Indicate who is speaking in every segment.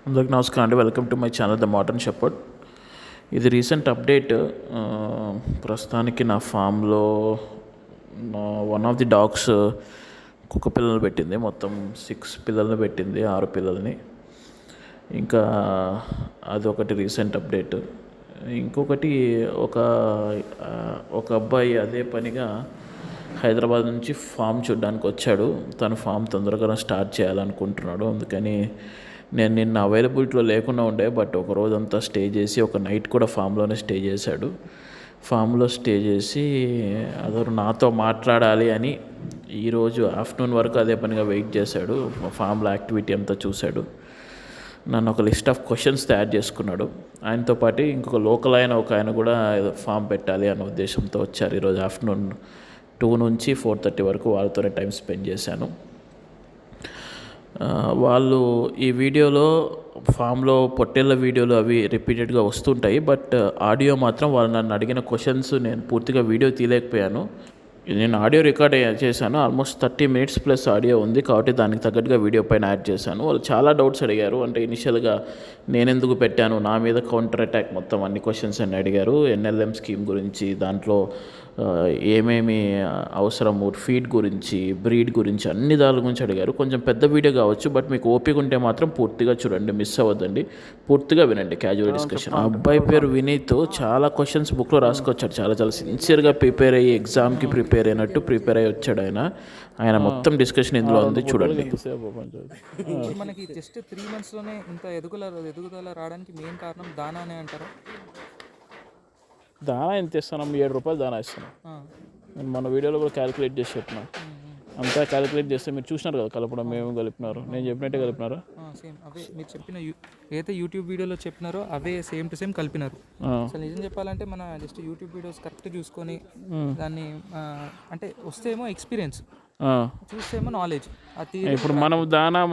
Speaker 1: అందరికి నమస్కారం అండి. Welcome to my channel the modern shepherd. ఇది రీసెంట్ అప్డేట్. ప్రస్తుతానికి నా ఫామ్లో వన్ ఆఫ్ ది డాగ్స్ కుక్క పిల్లలు పెట్టింది. మొత్తం 6 పిల్లల్ని పెట్టింది, 6 పిల్లల్ని. ఇంకా అదొకటి రీసెంట్ అప్డేట్. ఇంకొకటి ఒక అబ్బాయి అదే పనిగా హైదరాబాద్ నుంచి ఫామ్ చూడడానికి వచ్చాడు. తను ఫామ్ తొందరగా స్టార్ట్ చేయాలనుకుంటున్నాడు. అందుకని నేను నిన్న అవైలబిలిటీలో లేకుండా ఉండే, బట్ ఒక రోజంతా స్టే చేసి ఒక నైట్ కూడా ఫామ్లోనే స్టే చేశాడు. ఫామ్లో స్టే చేసి అదొరు నాతో మాట్లాడాలి అని ఈరోజు ఆఫ్టర్నూన్ వరకు అదే పనిగా వెయిట్ చేశాడు. ఫామ్లో యాక్టివిటీ అంతా చూశాడు. నన్ను ఒక లిస్ట్ ఆఫ్ క్వశ్చన్స్ తయారు చేసుకున్నాడు. ఆయనతో పాటు ఇంకొక లోకల్ ఒక ఆయన కూడా ఫామ్ పెట్టాలి అనే ఉద్దేశంతో వచ్చారు. ఈరోజు ఆఫ్టర్నూన్ 2 నుంచి 4:30 వరకు వాళ్ళతోనే టైం స్పెండ్ చేశాను. వాళ్ళు ఈ వీడియోలో ఫామ్లో పొట్టేళ్ళ వీడియోలు అవి రిపీటెడ్గా వస్తుంటాయి. బట్ ఆడియో మాత్రం వాళ్ళు నన్ను అడిగిన క్వశ్చన్స్ నేను పూర్తిగా వీడియో తీయలేకపోయాను. నేను ఆడియో రికార్డ్ చేశాను. ఆల్మోస్ట్ 30 మినిట్స్ ప్లస్ ఆడియో ఉంది, కాబట్టి దానికి తగ్గట్టుగా వీడియో పైన యాడ్ చేశాను. వాళ్ళు చాలా డౌట్స్ అడిగారు. అంటే ఇనిషియల్గా నేను ఎందుకు పెట్టాను, నా మీద కౌంటర్ అటాక్, మొత్తం అన్ని క్వశ్చన్స్ అన్ని అడిగారు. NLM స్కీమ్ గురించి, దాంట్లో ఏమేమి అవసరము, ఫీడ్ గురించి, బ్రీడ్ గురించి, అన్ని దాని గురించి అడిగారు. కొంచెం పెద్ద వీడియో కావచ్చు, బట్ మీకు ఓపిక ఉంటే మాత్రం పూర్తిగా చూడండి, మిస్ అవ్వద్దండి, పూర్తిగా వినండి. Casual discussion. ఆ అబ్బాయి పేరు వినీత్. చాలా క్వశ్చన్స్ బుక్లో రాసుకొచ్చాడు. చాలా సిన్సియర్గా ప్రిపేర్ అయ్యి, ఎగ్జామ్కి ప్రిపేర్ అయినట్టు ప్రిపేర్ అయ్యి వచ్చాడు ఆయన మొత్తం డిస్కషన్ ఇందులో ఉంది, చూడండి.
Speaker 2: మనకి జస్ట్ 3 monthsలోనే ఇంత ఎదుగుదల రావడానికి మెయిన్ కారణం దానానే అంటారా?
Speaker 1: దానా ఎంత ఇస్తున్నాం? 7 రూపాయలు దానా ఇస్తున్నాం. నేను మన వీడియోలో కూడా క్యాలిక్యులేట్ చేసి చెప్పినా. అంతా క్యాలిక్యులేట్ చేస్తే మీరు చూసినారు కదా కలపడం, మేము కలిపినారు, నేను చెప్పినట్టే కలిపినారు.
Speaker 2: సేమ్ అవే మీరు చెప్పిన ఏదైతే యూట్యూబ్ వీడియోలో చెప్పినారో అవే సేమ్ టు సేమ్ కలిపినారు. అసలు నిజం చెప్పాలంటే మన జస్ట్ యూట్యూబ్ వీడియోస్ కరెక్ట్ చూసుకొని దాన్ని అంటే వస్తేమో ఎక్స్పీరియన్స్, చూస్తేమో నాలెడ్జ్.
Speaker 1: ఇప్పుడు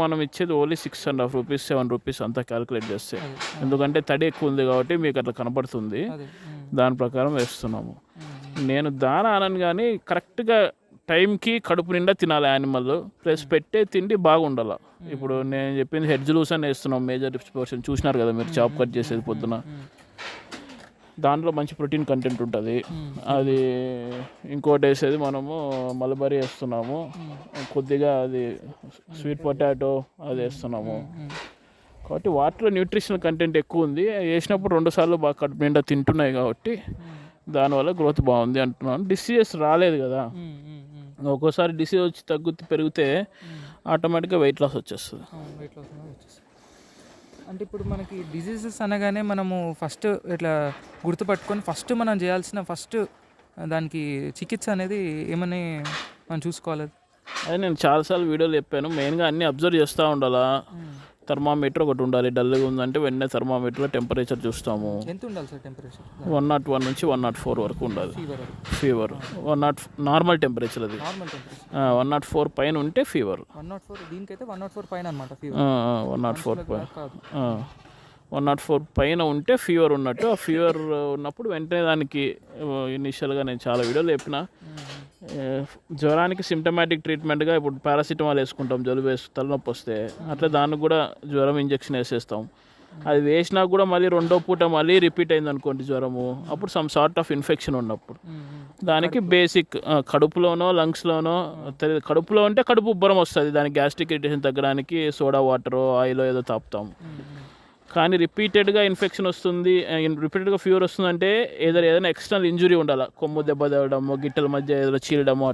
Speaker 1: మనం ఇచ్చేది ఓన్లీ 6.5 రూపీస్, 7 రూపీస్ అంతా క్యాలిక్యులేట్ చేస్తే. ఎందుకంటే తడి ఎక్కువ ఉంది కాబట్టి మీకు అట్లా కనపడుతుంది. దాని ప్రకారం వేస్తున్నాము. నేను దానా అనను, కానీ కరెక్ట్గా టైంకి కడుపు నిండా తినాలి యానిమల్, ప్లస్ పెట్టే తిండి బాగుండాలి. ఇప్పుడు నేను చెప్పింది హెడ్ లూస్ అని వేస్తున్నాం. మేజర్ పోర్షన్ చూసినారు కదా మీరు, చాప్ కట్ చేసేది పొద్దున. దాంట్లో మంచి ప్రోటీన్ కంటెంట్ ఉంటుంది. అది ఇంకోటి వేసేది మనము మలబరీ వేస్తున్నాము, కొద్దిగా అది స్వీట్ పొటాటో అది వేస్తున్నాము. కాబట్టి వాటిలో న్యూట్రిషనల్ కంటెంట్ ఎక్కువ ఉంది. వేసినప్పుడు 2 సార్లు బాగా కడుపు నిండా తింటున్నాయి కాబట్టి దానివల్ల గ్రోత్ బాగుంది అంటున్నాను. డిసీజెస్ రాలేదు కదా. ఒక్కోసారి డిసీజ్ వచ్చి పెరిగితే ఆటోమేటిక్గా వెయిట్ లాస్ వచ్చేస్తుంది.
Speaker 2: అంటే ఇప్పుడు మనకి డిసీజెస్ అనగానే మనము ఫస్ట్ ఇట్లా గుర్తుపట్టుకొని ఫస్ట్ మనం చేయాల్సిన దానికి చికిత్స అనేది ఏమని మనం చూసుకోవాలి?
Speaker 1: అదే నేను చాలాసార్లు వీడియోలు చెప్పాను. మెయిన్గా అన్నీ అబ్జర్వ్ చేస్తూ ఉండాలా. థర్మామీటర్ ఒకటి ఉండాలి. డల్గా ఉందంటే వెంటనే థర్మామీటర్లో టెంపరేచర్ చూస్తాము.
Speaker 2: ఎంత ఉండాలి సార్ టెంపరేచర్?
Speaker 1: 101 నుంచి 104 వరకు ఉండాలి. Fever 100 normal temperature. అది 104 పైన ఉంటే ఫీవర్.
Speaker 2: 104 దీనికైతే 104 పైన అనమాట ఫీవర్.
Speaker 1: 104 పైన ఉంటే ఫీవర్ ఉన్నట్టు. ఆ ఫీవర్ ఉన్నప్పుడు వెంటనే దానికి ఇనిషియల్గా నేను చాలా వీడియోలు చెప్పిన, జ్వరానికి సిమ్టమాటిక్ ట్రీట్మెంట్గా ఇప్పుడు పారాసిటమాల్ వేసుకుంటాం, జలుబు తలనొప్పి వస్తే. అట్లా దానికి కూడా జ్వరం ఇంజెక్షన్ వేసేస్తాం. అది వేసినా కూడా మళ్ళీ 2వ పూట మళ్ళీ రిపీట్ అయింది అనుకోండి జ్వరము, అప్పుడు సమ్ సార్ట్ ఆఫ్ ఇన్ఫెక్షన్ ఉన్నప్పుడు దానికి బేసిక్ కడుపులోనో లంగ్స్లోనో తెలియదు. కడుపులో ఉంటే కడుపు ఉబ్బరం వస్తుంది, దానికి గ్యాస్ట్రిక్ ఇరిటేషన్ తగ్గడానికి సోడా వాటరో ఆయిల్ ఏదో తాపుతాం. కానీ రిపీటెడ్గా ఇన్ఫెక్షన్ వస్తుంది, రిపీటెడ్గా ఫీవర్ వస్తుందంటే ఏదైనా ఎక్స్టర్నల్ ఇంజురీ ఉండాలి. కొమ్ము దెబ్బ తగ్గడము, గిట్టల మధ్య ఏదో చీలడము,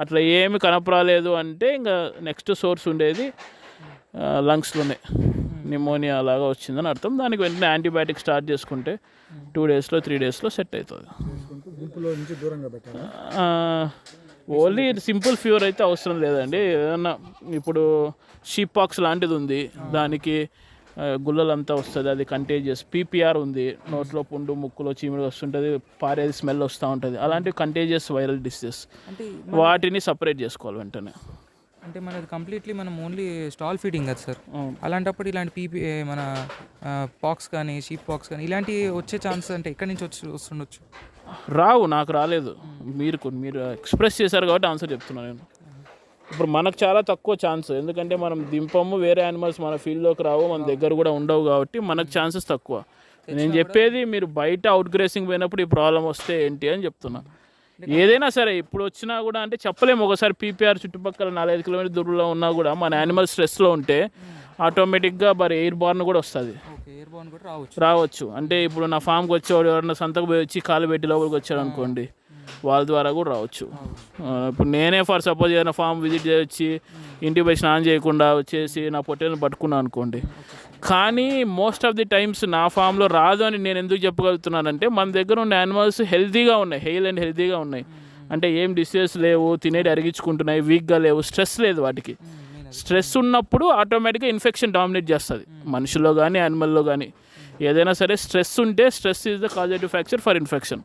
Speaker 1: అట్లా ఏమి కనపరాలేదు అంటే ఇంకా నెక్స్ట్ సోర్స్ ఉండేది లంగ్స్లోనే నిమోనియా లాగా వచ్చిందని అర్థం. దానికి వెంటనే యాంటీబయాటిక్ స్టార్ట్ చేసుకుంటే 2 డేస్లో 3 డేస్లో సెట్ అవుతుంది. ఓన్లీ సింపుల్ ఫీవర్ అయితే అవసరం లేదండి. ఏదన్నా ఇప్పుడు షీప్ పాక్స్ లాంటిది ఉంది, దానికి గుల్లలంతా వస్తుంది, అది కంటేజియస్. PPR ఉంది, నోట్లో పుండు, ముక్కులో చీమిడి వస్తుంటుంది, పారేది స్మెల్ వస్తూ ఉంటుంది. అలాంటివి కంటేజియస్ వైరల్ డిసీజెస్. వాటిని సపరేట్ చేసుకోవాలి వెంటనే.
Speaker 2: అంటే మనది కంప్లీట్లీ మనం ఓన్లీ స్టాల్ ఫీడింగ్ కదా సార్. అలాంటప్పుడు ఇలాంటి మన పాక్స్ కానీ షీప్ పాక్స్ కానీ ఇలాంటివి వచ్చే ఛాన్స్ అంటే ఎక్కడి నుంచి వస్తుండొచ్చు?
Speaker 1: రావు, నాకు రాలేదు. మీరు ఎక్స్ప్రెస్ చేశారు కాబట్టి ఆన్సర్ చెప్తున్నాను నేను. ఇప్పుడు మనకు చాలా తక్కువ ఛాన్స్, ఎందుకంటే మనం దింపము, వేరే యానిమల్స్ మన ఫీల్డ్లోకి రావు, మన దగ్గర కూడా ఉండవు కాబట్టి మనకు ఛాన్సెస్ తక్కువ. నేను చెప్పేది మీరు బయట అవుట్ గ్రేసింగ్ పోయినప్పుడు ఈ ప్రాబ్లం వస్తే ఏంటి అని చెప్తున్నా. ఏదైనా సరే ఇప్పుడు వచ్చినా కూడా అంటే చెప్పలేము, ఒకసారి పీపీఆర్ చుట్టుపక్కల 4-5 కిలోమీటర్ దూరంలో ఉన్నా కూడా మన యానిమల్ స్ట్రెస్లో ఉంటే ఆటోమేటిక్గా మరి ఎయిర్ బార్న్ కూడా వస్తుంది, రావచ్చు. అంటే ఇప్పుడు నా ఫామ్కి వచ్చేవాడు ఎవరన్నా సంతకు పోయి వచ్చి కాలు పెట్టి లోపలికి వచ్చాడు అనుకోండి, వాళ్ళ ద్వారా కూడా రావచ్చు. ఇప్పుడు నేనే ఫర్ సపోజ్ ఏదైనా ఫామ్ విజిట్ చేయొచ్చి ఇంటికి పోయి స్నానం చేయకుండా వచ్చేసి నా పొట్టేలను పట్టుకున్నాను అనుకోండి, కానీ మోస్ట్ ఆఫ్ ది టైమ్స్ నా ఫామ్లో రాదు అని నేను ఎందుకు చెప్పగలుగుతున్నానంటే మన దగ్గర ఉన్న యానిమల్స్ హెల్తీగా ఉన్నాయి, హెల్తీగా ఉన్నాయి. అంటే ఏం డిసీజెస్ లేవు, తినేటి అరిగించుకుంటున్నాయి, వీక్గా లేవు, స్ట్రెస్ లేదు వాటికి. స్ట్రెస్ ఉన్నప్పుడు ఆటోమేటిక్గా ఇన్ఫెక్షన్ డామినేట్ చేస్తుంది, మనుషుల్లో కానీ యానిమల్లో కానీ. ఏదైనా సరే స్ట్రెస్ ఉంటే stress is the causative factor for infection.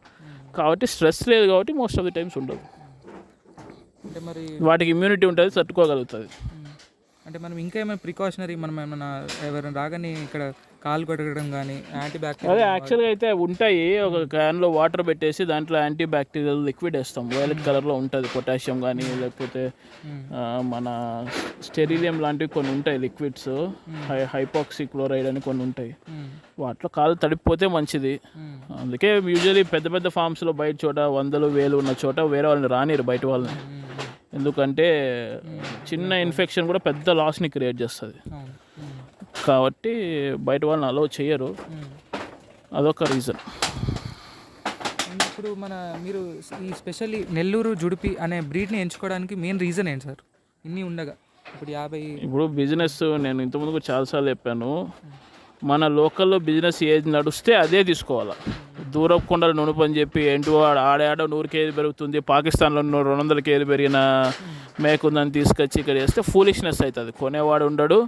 Speaker 1: కాబట్టి స్ట్రెస్ లేదు కాబట్టి మోస్ట్ ఆఫ్ ది టైమ్స్ ఉండదు, వాటికి ఇమ్యూనిటీ ఉంటుంది, తట్టుకోగలుగుతుంది.
Speaker 2: అంటే మనం ఇంకా ఏమైనా ప్రికాషనరీ మనం ఏమైనా ఎవరైనా రాగానే ఇక్కడ కాలు కొట్టడం కానీ యాంటీబ్యాక్టీరియల్
Speaker 1: అదే యాక్చువల్గా అయితే ఉంటాయి. ఒక క్యాన్లో వాటర్ పెట్టేసి దాంట్లో యాంటీ బ్యాక్టీరియల్ లిక్విడ్ వేస్తాం, వైలెట్ కలర్లో ఉంటుంది, పొటాషియం కానీ లేకపోతే మన స్టెరిలియం లాంటివి కొన్ని ఉంటాయి లిక్విడ్స్, హైపాక్సీ క్లోరైడ్ అని కొన్ని ఉంటాయి. వాటిలో కాలు తడిపిపోతే మంచిది. అందుకే యూజువలీ పెద్ద పెద్ద ఫామ్స్లో బయట చోట 100,000 ఉన్న చోట వేరే వాళ్ళని రానిరు బయట వాళ్ళని, ఎందుకంటే చిన్న ఇన్ఫెక్షన్ కూడా పెద్ద లాస్ని క్రియేట్ చేస్తుంది. కాబట్టి బయట వాళ్ళని అలో చేయరు, అదొక రీజన్.
Speaker 2: ఇప్పుడు మీరు ఈ స్పెషల్లీ నెల్లూరు జుడిపి అనే బ్రీడ్ని ఎంచుకోవడానికి మెయిన్ రీజన్ ఏంటి సార్? ఇన్ని ఉండగా ఇప్పుడు
Speaker 1: బిజినెస్ నేను ఇంతకుముందు చాలాసార్లు చెప్పాను, మన లోకల్లో బిజినెస్ ఏది నడుస్తే అదే తీసుకోవాలి. దూరపు కొండలు నునుపు అని చెప్పి ఏంటో ఆడాడ 100 కేజీలు పెరుగుతుంది, పాకిస్తాన్లో 200 కేజీలు పెరిగిన మేక ఉందని తీసుకొచ్చి ఇక్కడ చేస్తే ఫూలిష్నెస్ అవుతుంది. కొనేవాడు ఉండడు.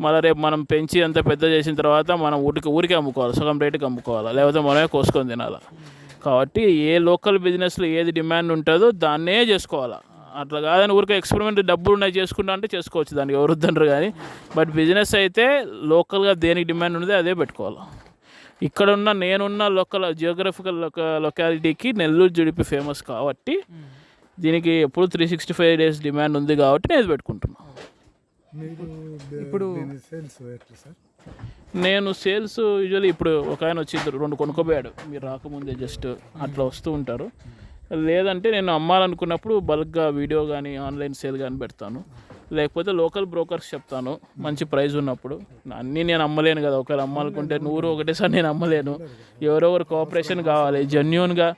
Speaker 1: మళ్ళీ రేపు మనం పెంచి అంత పెద్ద చేసిన తర్వాత మనం ఊరికే అమ్ముకోవాలి, సగం రేటుకి అమ్ముకోవాలి, లేకపోతే మనమే కోసుకొని తినాలి. కాబట్టి ఏ లోకల్ బిజినెస్లో ఏది డిమాండ్ ఉంటుందో దాన్నే చేసుకోవాలి. అట్లా కాదని ఊరికే ఎక్స్పెరిమెంట్ డబ్బులు ఉన్నాయి చేసుకుంటా అంటే చేసుకోవచ్చు, దానికి ఎవరు వద్దంటారు. కానీ బట్ బిజినెస్ అయితే లోకల్గా దేనికి డిమాండ్ ఉండదో అదే పెట్టుకోవాలి. ఇక్కడున్న నేనున్న జియోగ్రఫికల్ లొకాలిటీకి నెల్లూరు జుడిపి ఫేమస్ కాబట్టి దీనికి ఎప్పుడు 365 days డిమాండ్ ఉంది కాబట్టి నేను ఇది పెట్టుకుంటున్నాను.
Speaker 2: ఇప్పుడు
Speaker 1: నేను సేల్స్ యూజువల్లీ ఇప్పుడు ఒక ఆయన వచ్చి 2 కొనుక్కోపోయాడు, మీరు రాకముందే జస్ట్ అట్లా వస్తూ ఉంటారు. లేదంటే నేను అమ్మాలనుకున్నప్పుడు బల్క్గా వీడియో కానీ ఆన్లైన్ సేల్ కానీ పెడతాను, లేకపోతే లోకల్ బ్రోకర్స్ చెప్తాను మంచి ప్రైస్ ఉన్నప్పుడు. అన్నీ నేను అమ్మలేను కదా, ఒకవేళ అమ్మాలనుకుంటే 100 ఒకటేసారి నేను అమ్మలేను. ఎవరెవరు కోఆపరేషన్ కావాలి, జెన్యూన్గా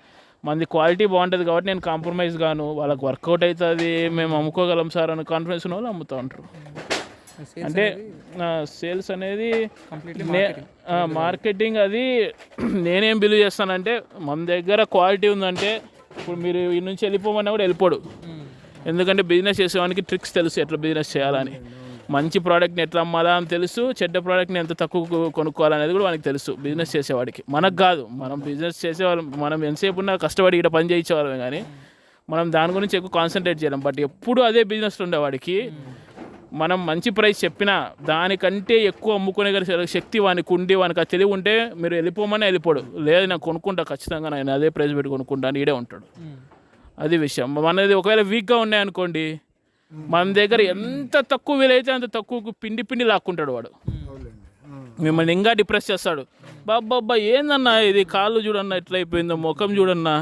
Speaker 1: మంది క్వాలిటీ బాగుంటుంది కాబట్టి నేను కాంప్రమైజ్ గాను, వాళ్ళకి వర్కౌట్ అవుతుంది, మేము అమ్ముకోగలం సార్ అని కాన్ఫిడెన్స్ ఉన్న వాళ్ళు అమ్ముతూ ఉంటారు. అంటే సేల్స్ అనేది మార్కెటింగ్, అది నేనేం బిలీవ్ చేస్తానంటే మన దగ్గర క్వాలిటీ ఉందంటే ఇప్పుడు మీరు ఈ నుంచి వెళ్ళిపోమన్నా కూడా వెళ్ళిపోడు, ఎందుకంటే బిజినెస్ చేసేవానికి ట్రిక్స్ తెలుసు ఎట్లా బిజినెస్ చేయాలని. మంచి ప్రోడక్ట్ని ఎట్లా అమ్మాలా అని తెలుసు, చెడ్డ ప్రోడక్ట్ని ఎంత తక్కువ కొనుక్కోవాలనేది కూడా వానికి తెలుసు బిజినెస్ చేసేవాడికి. మనకు కాదు, మనం బిజినెస్ చేసేవాళ్ళం, మనం ఎంతసేపు ఉన్నా కష్టపడి ఇక్కడ పని చేయించేవాళ్ళమే కానీ మనం దాని గురించి ఎక్కువ కాన్సన్ట్రేట్ చేయలేం. బట్ ఎప్పుడు అదే బిజినెస్లో ఉండేవాడికి మనం మంచి ప్రైస్ చెప్పినా దానికంటే ఎక్కువ అమ్ముకునే శక్తి వానికి ఉండి వానికి అది తెలివి ఉంటే మీరు వెళ్ళిపోమని వెళ్ళిపోడు. లేదు నాకు కొనుక్కుంటా ఖచ్చితంగా, నేను అదే ప్రైస్ పెట్టి కొనుక్కుంటా అని ఈడే ఉంటాడు. అది విషయం. మనది ఒకవేళ వీక్గా ఉన్నాయనుకోండి, మన దగ్గర ఎంత తక్కువ వీలైతే అంత తక్కువ పిండి లాక్కుంటాడు వాడు, మిమ్మల్ని ఇంకా డిప్రెస్ చేస్తాడు. బాబ్బా ఏందన్నా ఇది, కాళ్ళు చూడన్నా ఎట్లా అయిపోయిందో, ముఖం చూడన్నా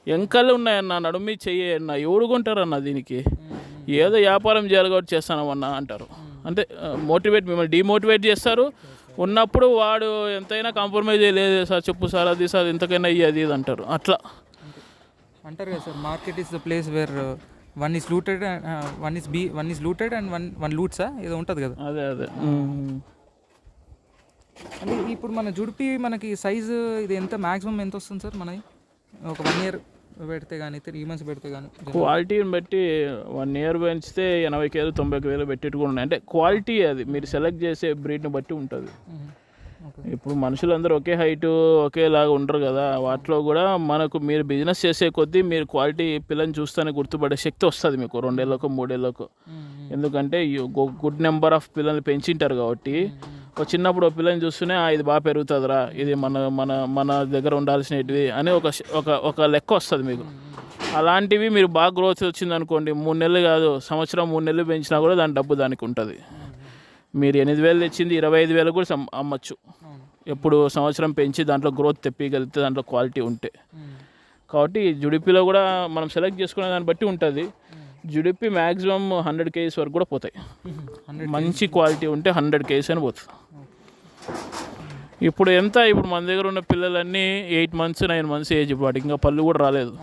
Speaker 1: ఎంకలు ఉన్నాయన్నా, నడుమి చెయ్యన్నా, ఎవడు కొంటారన్నా దీనికి, ఏదో వ్యాపారం చేయాలి కాబట్టి చేస్తానమన్నా అంటారు. అంటే మిమ్మల్ని డిమోటివేట్ చేస్తారు. ఉన్నప్పుడు వాడు ఎంతైనా కాంప్రమైజ్ లేదు సార్, చెప్పు సార్ అది సార్ ఇంతకైనా అది ఇది అంటారు. అట్లా
Speaker 2: అంటారు కదా sir, market is the place where one is looted and one loots ఏదో ఉంటుంది కదా.
Speaker 1: అదే
Speaker 2: అంటే ఇప్పుడు మన జుడిపి మనకి సైజు ఇది ఎంత మ్యాక్సిమం ఎంత వస్తుంది సార్? మనకి ఒక 1 year పెడితే కానీ 3 months పెడితే కానీ
Speaker 1: క్వాలిటీని బట్టి 1 year పెంచితే 80,000 90,000 పెట్టేట్టు కూడా ఉన్నాయి. అంటే క్వాలిటీ అది మీరు సెలెక్ట్ చేసే బ్రీడ్ని బట్టి ఉంటుంది. ఇప్పుడు మనుషులందరూ ఒకే హైటు ఒకేలాగా ఉండరు కదా, వాటిలో కూడా మనకు మీరు బిజినెస్ చేసే కొద్దీ మీరు క్వాలిటీ పిల్లని చూస్తేనే గుర్తుపడే శక్తి వస్తుంది మీకు 2 ఏళ్ళకో 3 ఏళ్ళకో. ఎందుకంటే గుడ్ నెంబర్ ఆఫ్ పిల్లల్ని పెంచింటారు కాబట్టి ఒక చిన్నప్పుడు ఒక పిల్లని చూస్తూనే ఇది బాగా పెరుగుతుందిరా, ఇది మన మన మన దగ్గర ఉండాల్సినవి అని ఒక లెక్క వస్తుంది మీకు. అలాంటివి మీరు బాగా గ్రోత్ వచ్చింది అనుకోండి, 3 నెలలు కాదు సంవత్సరం 3 నెలలు పెంచినా కూడా దాని డబ్బు దానికి ఉంటుంది. మీరు 8,000 తెచ్చింది 25,000 కూడా అమ్మచ్చు. ఎప్పుడు సంవత్సరం పెంచి దాంట్లో గ్రోత్ తెప్పగలిగితే, దాంట్లో క్వాలిటీ ఉంటే. కాబట్టి జుడిపిలో కూడా మనం సెలెక్ట్ చేసుకునే దాన్ని బట్టి ఉంటుంది. జుడిపి మ్యాక్సిమం 100 kgs వరకు కూడా పోతాయి. మంచి క్వాలిటీ ఉంటే 100 kgs అని పోతుంది. ఇప్పుడు మన దగ్గర ఉన్న పిల్లలన్నీ 8 months 9 months ఏజ్. ఇప్పుడు వాటికి ఇంకా పళ్ళు కూడా రాలేదు.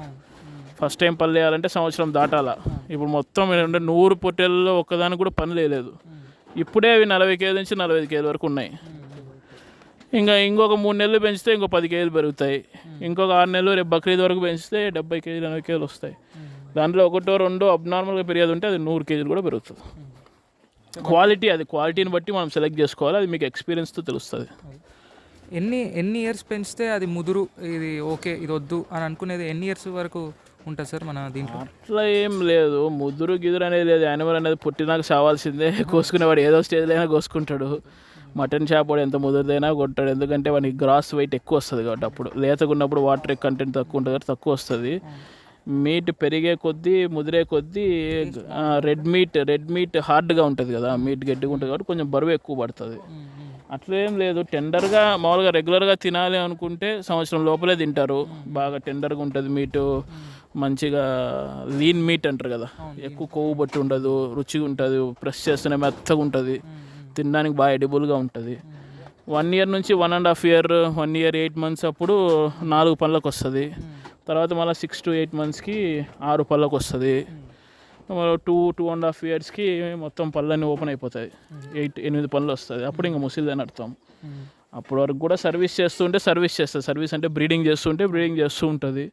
Speaker 1: ఫస్ట్ టైం పళ్ళు వేయాలంటే సంవత్సరం దాటాలా. ఇప్పుడు మొత్తం 100 పొట్టేళ్ళలో ఒక్కదానికి కూడా పని లేదు. ఇప్పుడే అవి 40 kg నుంచి 45 kg వరకు ఉన్నాయి. ఇంకొక 3 నెలలు పెంచితే ఇంకో 10 kg పెరుగుతాయి. ఇంకొక 6 నెలలు రేపు బక్రీద్ వరకు పెంచితే 70 kg 80 kg వస్తాయి. దాంట్లో 1-2 అబ్నార్మల్గా పెరిగేది ఉంటే అది 100 kg కూడా పెరుగుతుంది. క్వాలిటీని బట్టి మనం సెలెక్ట్ చేసుకోవాలి. అది మీకు ఎక్స్పీరియన్స్తో తెలుస్తుంది.
Speaker 2: ఎన్ని ఇయర్స్ పెంచితే అది ముదురు, ఇది ఓకే ఇది వద్దు అని అనుకునేది ఎన్ని ఇయర్స్ వరకు ఉంటుంది సార్ మన దీంట్లో?
Speaker 1: అట్లా ఏం లేదు. ముదురు గిదురు అనేది లేదు. యానిమల్ అనేది పుట్టినాక చావాల్సిందే. కోసుకునేవాడు ఏదో స్టేజ్లో అయినా కోసుకుంటాడు. మటన్ షాప్ వాడు ఎంత ముదురుదైనా కొట్టాడు. ఎందుకంటే వానికి గ్రాస్ వెయిట్ ఎక్కువ వస్తుంది కాబట్టి. అప్పుడు లేతగా ఉన్నప్పుడు వాటర్ కంటెంట్ తక్కువ ఉంటుంది కాబట్టి తక్కువ వస్తుంది. మీట్ పెరిగే కొద్దీ ముదిరే కొద్దీ రెడ్ మీట్ హార్డ్గా ఉంటుంది కదా, మీట్ గట్టిగా ఉంటుంది కాబట్టి కొంచెం బరువు ఎక్కువ పడుతుంది. అట్లేం లేదు. టెండర్గా మామూలుగా రెగ్యులర్గా తినాలి అనుకుంటే సంవత్సరం లోపలే తింటారు. బాగా టెండర్గా ఉంటుంది మీటు. మంచిగా లీన్ మీట్ అంటారు కదా, ఎక్కువ కొవ్వు బట్టి ఉండదు, రుచిగా ఉంటుంది, ప్రెస్ చేస్తేనే మెత్తగా ఉంటుంది, తినడానికి బాగా ఎడిబుల్గా ఉంటుంది. 1 year నుంచి 1.5 year 1 year 8 months అప్పుడు 4 పళ్ళకు వస్తుంది. తర్వాత మళ్ళీ 6 to 8 monthsకి 6 పళ్ళకు వస్తుంది. 2.5 yearsకి మొత్తం పళ్ళన్నీ ఓపెన్ అయిపోతాయి. 8 పళ్ళు వస్తుంది. అప్పుడు ఇంకా ముసిలిదని అర్థం. అప్పటి వరకు కూడా సర్వీస్ చేస్తుంది. సర్వీస్ అంటే బ్రీడింగ్ చేస్తూ ఉంటుంది.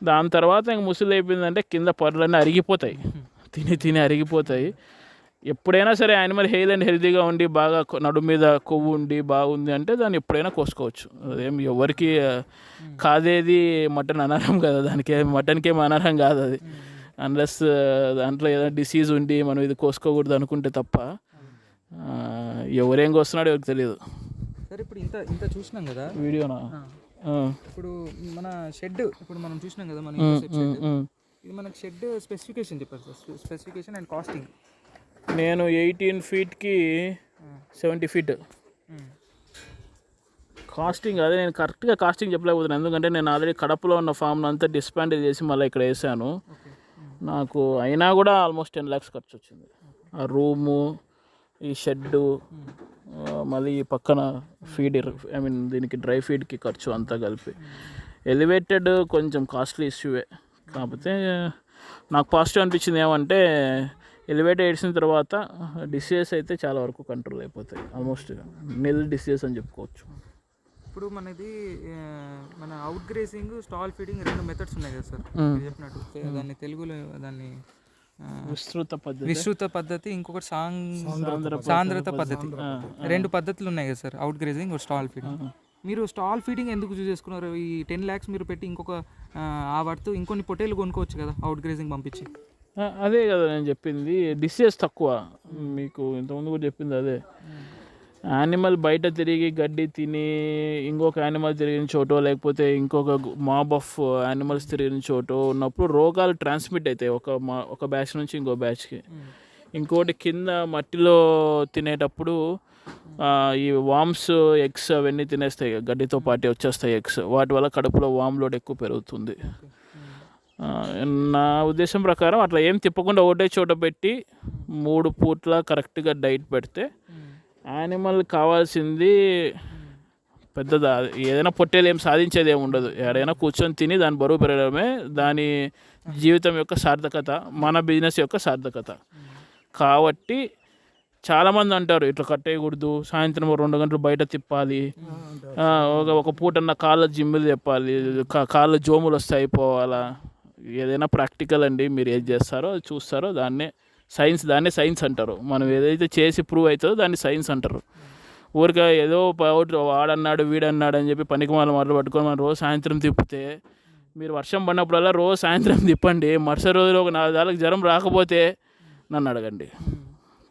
Speaker 1: దాని తర్వాత ఇంక ముసిలి అయిపోయిందంటే కింద పళ్ళన్నీ అరిగిపోతాయి. తిని అరిగిపోతాయి. ఎప్పుడైనా సరే యానిమల్ హెయిల్ అండ్ హెల్తీగా ఉండి బాగా నడుము మీద కొవ్వు ఉండి బాగుంది అంటే దాన్ని ఎప్పుడైనా కోసుకోవచ్చు. అదేం ఎవరికి కాదేది మటన్ అనర్హం కదా. మటన్కి ఏం అనర్హం కాదు అది. అన్లెస్ దాంట్లో ఏదైనా డిసీజ్ ఉండి మనం ఇది కోసుకోకూడదు అనుకుంటే తప్ప ఎవరేం కోస్తున్నాడో ఎవరికి తెలియదు.
Speaker 2: సరే, ఇప్పుడు ఇంత చూసినాం కదా
Speaker 1: వీడియోనా.
Speaker 2: ఇప్పుడు మన షెడ్ ఇప్పుడు మనం చూసినాం కదా మన ఇది మనకు షెడ్ స్పెసిఫికేషన్ చెప్పారు సార్. Specification and casting.
Speaker 1: నేను 18 feetకి 70 feet కాస్టింగ్. అదే నేను కరెక్ట్గా కాస్టింగ్ చెప్పలేకపోతున్నాను. ఎందుకంటే నేను ఆల్రెడీ కడపలో ఉన్న ఫామ్ను అంతా డిస్పాండిల్ చేసి మళ్ళీ ఇక్కడ వేసాను. నాకు అయినా కూడా ఆల్మోస్ట్ 10 lakhs ఖర్చు వచ్చింది. ఆ రూము, ఈ షెడ్డు, మళ్ళీ ఈ పక్కన ఫీడర్, దీనికి డ్రై ఫీడ్కి ఖర్చు అంతా కలిపి. ఎలివేటెడ్ కొంచెం కాస్ట్లీ ఇష్యూవే. కాకపోతే నాకు పాజిటివ్ అనిపించింది ఏమంటే ఎలివేటెడ్ వేసిన తర్వాత డిసీజెస్ అయితే చాలా వరకు కంట్రోల్ అయిపోతాయి. ఆల్మోస్ట్ నిల్ డిసీజెస్ అని చెప్పుకోవచ్చు.
Speaker 2: ఇప్పుడు మన out gracing, stall feeding 2 methods ఉన్నాయి కదా సార్ చెప్పినట్టు. దాన్ని తెలుగులో విస్తృత పద్ధతి, ఇంకొకటి సాంద్రత పద్ధతి. 2 పద్ధతులు ఉన్నాయి కదా sir, out grazing, stall feeding. మీరు స్టాల్ ఫీడింగ్ ఎందుకు చూస్ చేసుకున్నారు? ఈ 10 lakhs మీరు పెట్టి ఇంకొక వాటితో ఇంకొన్ని పొట్టేలు కొనుక్కోవచ్చు కదా అవుట్ గ్రేజింగ్ పంపించి.
Speaker 1: అదే కదా నేను చెప్పింది, డిసీజెస్ తక్కువ. మీకు ఇంతకుముందు కూడా చెప్పింది అదే. యానిమల్ బయట తిరిగి గడ్డి తిని ఇంకొక యానిమల్ తిరిగిన చోటో లేకపోతే ఇంకొక మాబ్ ఆఫ్ యానిమల్స్ తిరిగిన చోటో ఉన్నప్పుడు రోగాలు ట్రాన్స్మిట్ అవుతాయి ఒక బ్యాచ్ నుంచి ఇంకో బ్యాచ్కి. ఇంకోటి కింద మట్టిలో తినేటప్పుడు ఈ వామ్స్, ఎగ్స్ అవన్నీ తినేస్తాయి, గడ్డితో పాటు వచ్చేస్తాయి ఎగ్స్. వాటి వల్ల కడుపులో వామ్ లోడ్ ఎక్కువ పెరుగుతుంది. నా ఉద్దేశం ప్రకారం అట్లా ఏం తిప్పకుండా ఒకటే చోట పెట్టి 3 పూట్ల కరెక్ట్గా డైట్ పెడితే యానిమల్ కావాల్సింది పెద్దదా. ఏదైనా పొట్టేలు ఏం సాధించేది ఏమి ఉండదు. ఎక్కడైనా కూర్చొని తిని దాని బరువు పెరగడమే దాని జీవితం యొక్క సార్థకత, మన బిజినెస్ యొక్క సార్థకత. కాబట్టి చాలామంది అంటారు ఇట్లా కట్టేయకూడదు, సాయంత్రం 2 గంటలు బయట తిప్పాలి, ఒక పూటన్న కాళ్ళ జిమ్ములు చెప్పాలి, కాళ్ళ జోములు వస్తే అయిపోవాలా. ఏదైనా ప్రాక్టికల్ అండి. మీరు ఏది చేస్తారో అది చూస్తారో దాన్నే సైన్స్ అంటారు. మనం ఏదైతే చేసి ప్రూవ్ అవుతుందో దాన్ని సైన్స్ అంటారు. ఊరికే ఏదో వాడన్నాడు వీడన్నాడు అని చెప్పి పనికి మొదలు పట్టుకొని మనం రోజు సాయంత్రం తిప్పితే, మీరు వర్షం పడినప్పుడల్లా రోజు సాయంత్రం తిప్పండి, మరుసటి రోజులో ఒక 4 దానికి జ్వరం రాకపోతే నన్ను అడగండి.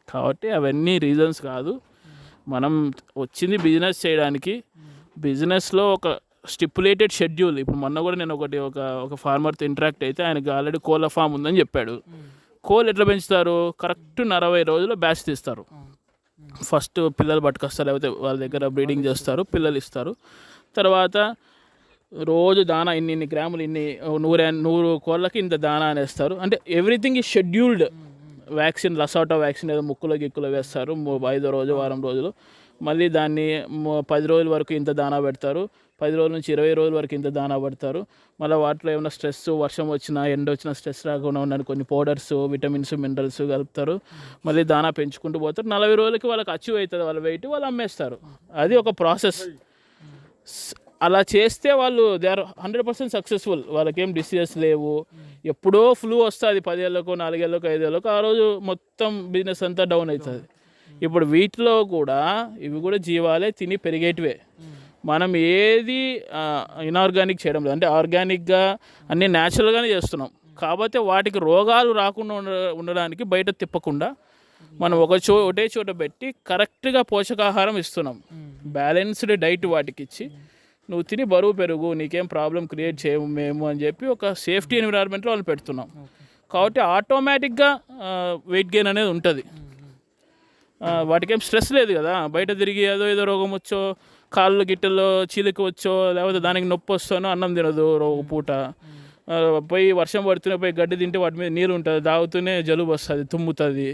Speaker 1: కాబట్టి అవన్నీ రీజన్స్ కాదు. మనం వచ్చింది బిజినెస్ చేయడానికి. బిజినెస్లో ఒక స్టిపులేటెడ్ షెడ్యూల్. ఇప్పుడు మొన్న కూడా నేను ఒక ఫార్మర్తో ఇంటరాక్ట్ అయితే ఆయనకి ఆల్రెడీ కోళ్ళ ఫామ్ ఉందని చెప్పాడు. కోళ్ళు ఎట్లా పెంచుతారు, కరెక్ట్ 40 రోజుల్లో బ్యాచ్ తీస్తారు. ఫస్ట్ పిల్లలు పట్టుకొస్తారు, లేకపోతే వాళ్ళ దగ్గర బ్రీడింగ్ చేస్తారు, పిల్లలు ఇస్తారు. తర్వాత రోజు దానా ఇన్ని గ్రాములు, 100 కోళ్ళకి ఇంత దానా అనేస్తారు. అంటే ఎవ్రీథింగ్ ఈ షెడ్యూల్డ్. వ్యాక్సిన్, లసాటా వ్యాక్సిన్ ఏదో ముక్కులో గిక్కులో వేస్తారు 5వ రోజు, వారం రోజులు. మళ్ళీ దాన్ని 10 రోజుల వరకు ఇంత దానా పెడతారు, 10 రోజుల నుంచి 20 రోజుల వరకు ఇంత దానా పెడతారు. మళ్ళీ వాటిలో ఏమైనా స్ట్రెస్, వర్షం వచ్చినా ఎండ వచ్చినా స్ట్రెస్ రాకుండా ఉండడానికి కొన్ని పౌడర్స్, విటమిన్స్, మినరల్స్ కలుపుతారు. మళ్ళీ దానా పెంచుకుంటూ పోతారు. 40 రోజులకి వాళ్ళకి అచీవ్ అవుతుంది వాళ్ళ వెయిట్, వాళ్ళు అమ్మేస్తారు. అది ఒక ప్రాసెస్. అలా చేస్తే వాళ్ళు దే ఆర్ 100% సక్సెస్ఫుల్. వాళ్ళకేం డిసీజెస్ లేవు. ఎప్పుడో ఫ్లూ వస్తుంది 10 ఏళ్ళకో, 4 ఏళ్ళకో, 5 ఏళ్ళకో, ఆ రోజు మొత్తం బిజినెస్ అంతా డౌన్ అవుతుంది. ఇప్పుడు వీటిలో కూడా ఇవి కూడా జీవాలే, తిని పెరిగేటివే. మనం ఏది ఇన్ఆర్గానిక్ చేయడం లేదు, అంటే ఆర్గానిక్గా అన్నీ న్యాచురల్గానే చేస్తున్నాం. కాకపోతే వాటికి రోగాలు రాకుండా ఉండడానికి బయట తిప్పకుండా మనం ఒకటే చోట పెట్టి కరెక్ట్గా పోషకాహారం ఇస్తున్నాం. బ్యాలెన్స్డ్ డైట్ వాటికి ఇచ్చి నువ్వు తిని బరువు పెరుగు, నీకేం ప్రాబ్లం క్రియేట్ చేయము మేము అని చెప్పి ఒక సేఫ్టీ ఎన్విరాన్మెంట్లో వాళ్ళు పెడుతున్నాం. కాబట్టి ఆటోమేటిక్గా వెయిట్ గెయిన్ అనేది ఉంటుంది. వాటికేం స్ట్రెస్ లేదు కదా. బయట తిరిగి ఏదో రోగం వచ్చో, కాళ్ళు గిట్టల్లో చీలిక వచ్చో, లేకపోతే దానికి నొప్పి వస్తానో అన్నం తినదు ఒక పూట. పోయి వర్షం పడుతూనే పోయి గడ్డి తింటే వాటి మీద నీరు ఉంటుంది, తాగుతూనే జలుబు వస్తుంది, తుమ్ముతుంది.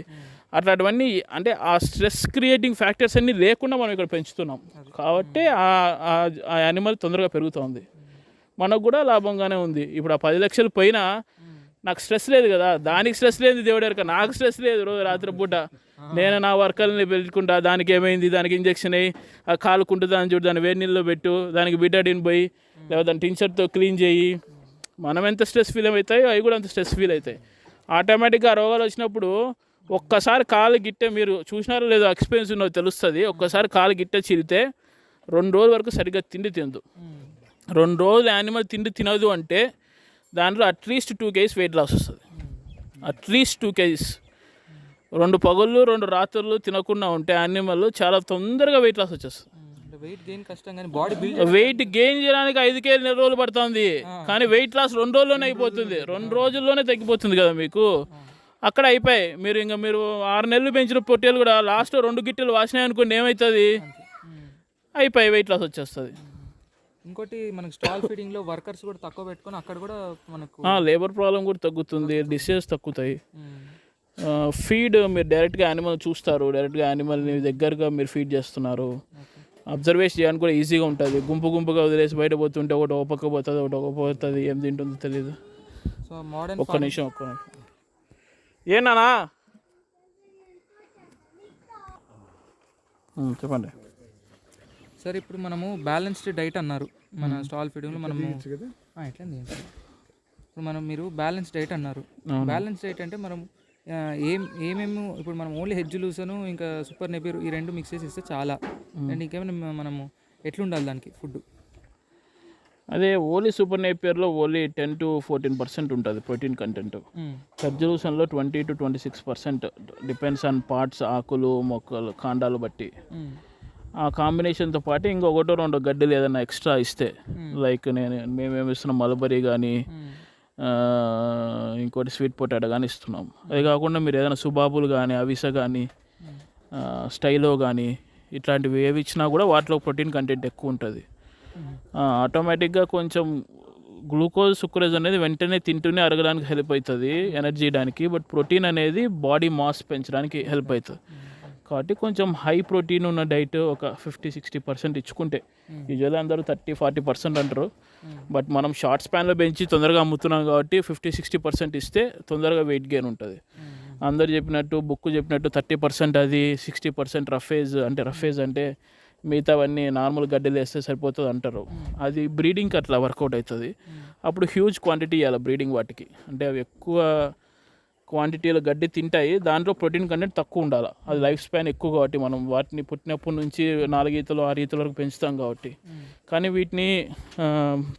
Speaker 1: అట్లాంటివన్నీ అంటే ఆ స్ట్రెస్ క్రియేటింగ్ ఫ్యాక్టర్స్ అన్నీ లేకుండా మనం ఇక్కడ పెంచుతున్నాం. కాబట్టి ఆ యానిమల్ తొందరగా పెరుగుతుంది, మనకు కూడా లాభంగానే ఉంది. ఇప్పుడు ఆ 10 లక్షలు పోయినా నాకు స్ట్రెస్ లేదు కదా. దానికి స్ట్రెస్ లేదు దేవుడి వరకు, నాకు స్ట్రెస్ లేదు. రోజు రాత్రి పూట నేను నా వర్కర్ని పెట్టుకుంటా, దానికి ఏమైంది, దానికి ఇంజక్షన్ అయ్యి ఆ కాలుకుంటుంది అని చూడు, దాన్ని వేడి నీళ్ళలో పెట్టు, దానికి బిటాడిన్ పోయి, లేకపోతే దాని టించర్తో క్లీన్ చేయి. మనం ఎంత స్ట్రెస్ ఫీల్ అవుతాయో అవి కూడా అంత స్ట్రెస్ ఫీల్ అవుతాయి. ఆటోమేటిక్గా ఆ రోగాలు వచ్చినప్పుడు ఒక్కసారి కాలు గిట్టే, మీరు చూసినారో లేదో, ఎక్స్పీరియన్స్ ఉన్నో తెలుస్తుంది. ఒక్కసారి కాలు గిట్టే చిరితే 2 రోజుల వరకు సరిగ్గా తిండి తినదు. 2 రోజులు యానిమల్ తిండి తినదు అంటే దాంట్లో అట్లీస్ట్ 2 kgs వెయిట్ లాస్ వస్తుంది. At least 2 kgs. 2 పగుళ్ళు 2 రాత్రులు తినకుండా ఉంటే యానిమల్ చాలా తొందరగా వెయిట్ లాస్ వచ్చేస్తుంది. వెయిట్ గెయిన్ చేయడానికి 5 kg రోజులు పడుతుంది, కానీ వెయిట్ లాస్ 2 రోజుల్లోనే అయిపోతుంది. 2 రోజుల్లోనే తగ్గిపోతుంది కదా మీకు. అక్కడ అయిపోయి మీరు 6 నెలలు పెంచిన పొట్టేలు కూడా లాస్ట్ 2 గిట్టెలు వాసినాయి అనుకోండి, ఏమవుతుంది, అయిపోయి వెయిట్ లాస్ వచ్చేస్తుంది.
Speaker 2: ఇంకోటి మనకి స్టాల్ ఫీడింగ్లో వర్కర్స్ కూడా తక్కువ పెట్టుకొని అక్కడ కూడా మనకు
Speaker 1: లేబర్ ప్రాబ్లం కూడా తగ్గుతుంది, డిసీజెస్ తగ్గుతాయి. ఫీడ్ మీరు డైరెక్ట్గా యానిమల్ చూస్తారు, డైరెక్ట్గా యానిమల్ని దగ్గరగా మీరు ఫీడ్ చేస్తున్నారు. అబ్జర్వేషన్ చేయడానికి కూడా ఈజీగా ఉంటుంది. గుంపుగా వదిలేసి బయట పోతుంటే ఒకటి ఒక పక్క పోతుంది, ఒకటి ఒక పోతుంది, ఏం తింటుందో తెలియదు.
Speaker 2: సో మోడర్న్
Speaker 1: ఒక్క నిమిషం ఏనా చెప్పండి
Speaker 2: సార్. ఇప్పుడు మనము బ్యాలెన్స్డ్ డైట్ అన్నారు మన స్టాల్ ఫీడింగ్లో. మనము ఎట్లా ఇప్పుడు మీరు బ్యాలెన్స్ డైట్ అన్నారు. బ్యాలెన్స్ డైట్ అంటే మనం ఏమేమి ఇప్పుడు మనం ఓన్లీ హెడ్జ్ లూసను ఇంకా సూపర్ నెపియర్ ఈ 2 మిక్స్ చేసి ఇస్తే చాలా. అండ్ ఇంకేమైనా మనము ఎట్లుండాలి దానికి ఫుడ్?
Speaker 1: అదే ఓన్లీ సూపర్ నేపియర్లో ఓన్లీ 10 to 14% ఉంటుంది ప్రోటీన్ కంటెంట్. హెర్జలూషన్లో 20 to 26%. డిపెండ్స్ ఆన్ పార్ట్స్, ఆకులు, మొక్కలు, కాండాలు బట్టి. ఆ కాంబినేషన్తో పాటు ఇంకొకటో 2 గడ్డలు ఏదైనా ఎక్స్ట్రా ఇస్తే, లైక్ మేమేమి ఇస్తున్నాం, మలబరీ కానీ ఇంకోటి స్వీట్ పొటాటో కానీ ఇస్తున్నాం. అది కాకుండా మీరు ఏదైనా సుబాబులు కానీ, అవిస కానీ, స్టైలో కానీ ఇట్లాంటివి ఏవి ఇచ్చినా కూడా వాటిలో ప్రోటీన్ కంటెంట్ ఎక్కువ ఉంటుంది. ఆటోమేటిక్గా కొంచెం గ్లూకోజ్, సుక్రోజ్ అనేది వెంటనే తింటూనే అరగడానికి హెల్ప్ అవుతుంది, ఎనర్జీ ఇవ్వడానికి. బట్ ప్రోటీన్ అనేది బాడీ మాస్ పెంచడానికి హెల్ప్ అవుతుంది. కాబట్టి కొంచెం హై ప్రోటీన్ ఉన్న డైట్ ఒక 50-60% ఇచ్చుకుంటే, యూజువల్లీ అందరూ 30-40% అంటారు. బట్ మనం షార్ట్ స్పాన్లో పెంచి తొందరగా అమ్ముతున్నాం కాబట్టి 50-60% ఇస్తే తొందరగా వెయిట్ గెయిన్ ఉంటుంది. అందరు చెప్పినట్టు, బుక్ చెప్పినట్టు 30% అది, 60% రఫేజ్ అంటే మిగతావన్నీ నార్మల్ గడ్డలు వేస్తే సరిపోతుంది అంటారు. అది బ్రీడింగ్కి అట్లా వర్కౌట్ అవుతుంది. అప్పుడు హ్యూజ్ క్వాంటిటీ ఇవ్వాలి బ్రీడింగ్ వాటికి. అంటే అవి ఎక్కువ క్వాంటిటీలో గడ్డి తింటాయి, దాంట్లో ప్రోటీన్ కంటెంట్ తక్కువ ఉండాలి. అది లైఫ్ స్పాన్ ఎక్కువ కాబట్టి మనం వాటిని పుట్టినప్పటి నుంచి 4 ఈతలు 6 ఈతల వరకు పెంచుతాం కాబట్టి. కానీ వీటిని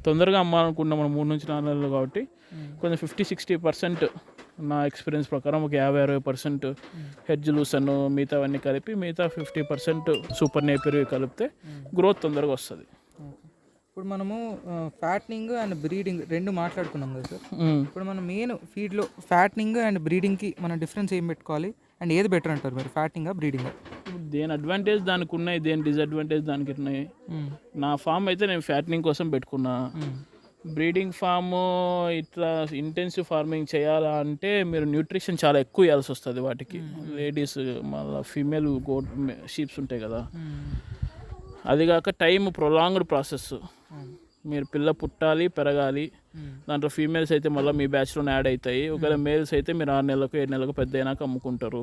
Speaker 1: తొందరగా అమ్మాలనుకున్నాం మనం 3 నుంచి 4 నెలలు కాబట్టి కొంచెం 50-60% నా ఎక్స్పీరియన్స్ ప్రకారం ఒక 50-60% హెడ్జ్ లూసన్ మిగతావన్నీ కలిపి, మిగతా 50% సూపర్ నేపియర్ కలిపితే గ్రోత్ తొందరగా వస్తుంది.
Speaker 2: ఇప్పుడు మనము ఫ్యాట్నింగ్ అండ్ బ్రీడింగ్ రెండు మాట్లాడుకున్నాం కదా సార్. ఇప్పుడు మనం మెయిన్ ఫీడ్లో ఫ్యాట్నింగ్ అండ్ బ్రీడింగ్కి మన డిఫరెన్స్ ఏం పెట్టుకోవాలి అండ్ ఏది బెటర్ అంటారు మీరు, ఫ్యాట్నింగ్ బ్రీడింగ్?
Speaker 1: దేని అడ్వాంటేజ్ దానికి ఉన్నాయి, దేని డిసడ్వాంటేజ్ దానికి ఉన్నాయి. నా ఫామ్ అయితే నేను ఫ్యాట్నింగ్ కోసం పెట్టుకున్నా. బ్రీడింగ్ ఫామ్ ఇట్లా ఇంటెన్సివ్ ఫార్మింగ్ చేయాలా అంటే మీరు న్యూట్రిషన్ చాలా ఎక్కువ ఇవ్వాల్సి వస్తుంది వాటికి. లేడీస్ మళ్ళీ ఫీమేల్ గోట్ షీప్స్ ఉంటాయి కదా, అది కాక టైం ప్రొలాంగ్డ్ ప్రాసెస్. మీరు పిల్ల పుట్టాలి, పెరగాలి. దాంట్లో ఫీమేల్స్ అయితే మళ్ళీ మీ బ్యాచ్లోనే యాడ్ అవుతాయి. ఒకవేళ మేల్స్ అయితే మీరు 6 నెలలకు 7 నెలలకు పెద్ద అయినాక అమ్ముకుంటారు.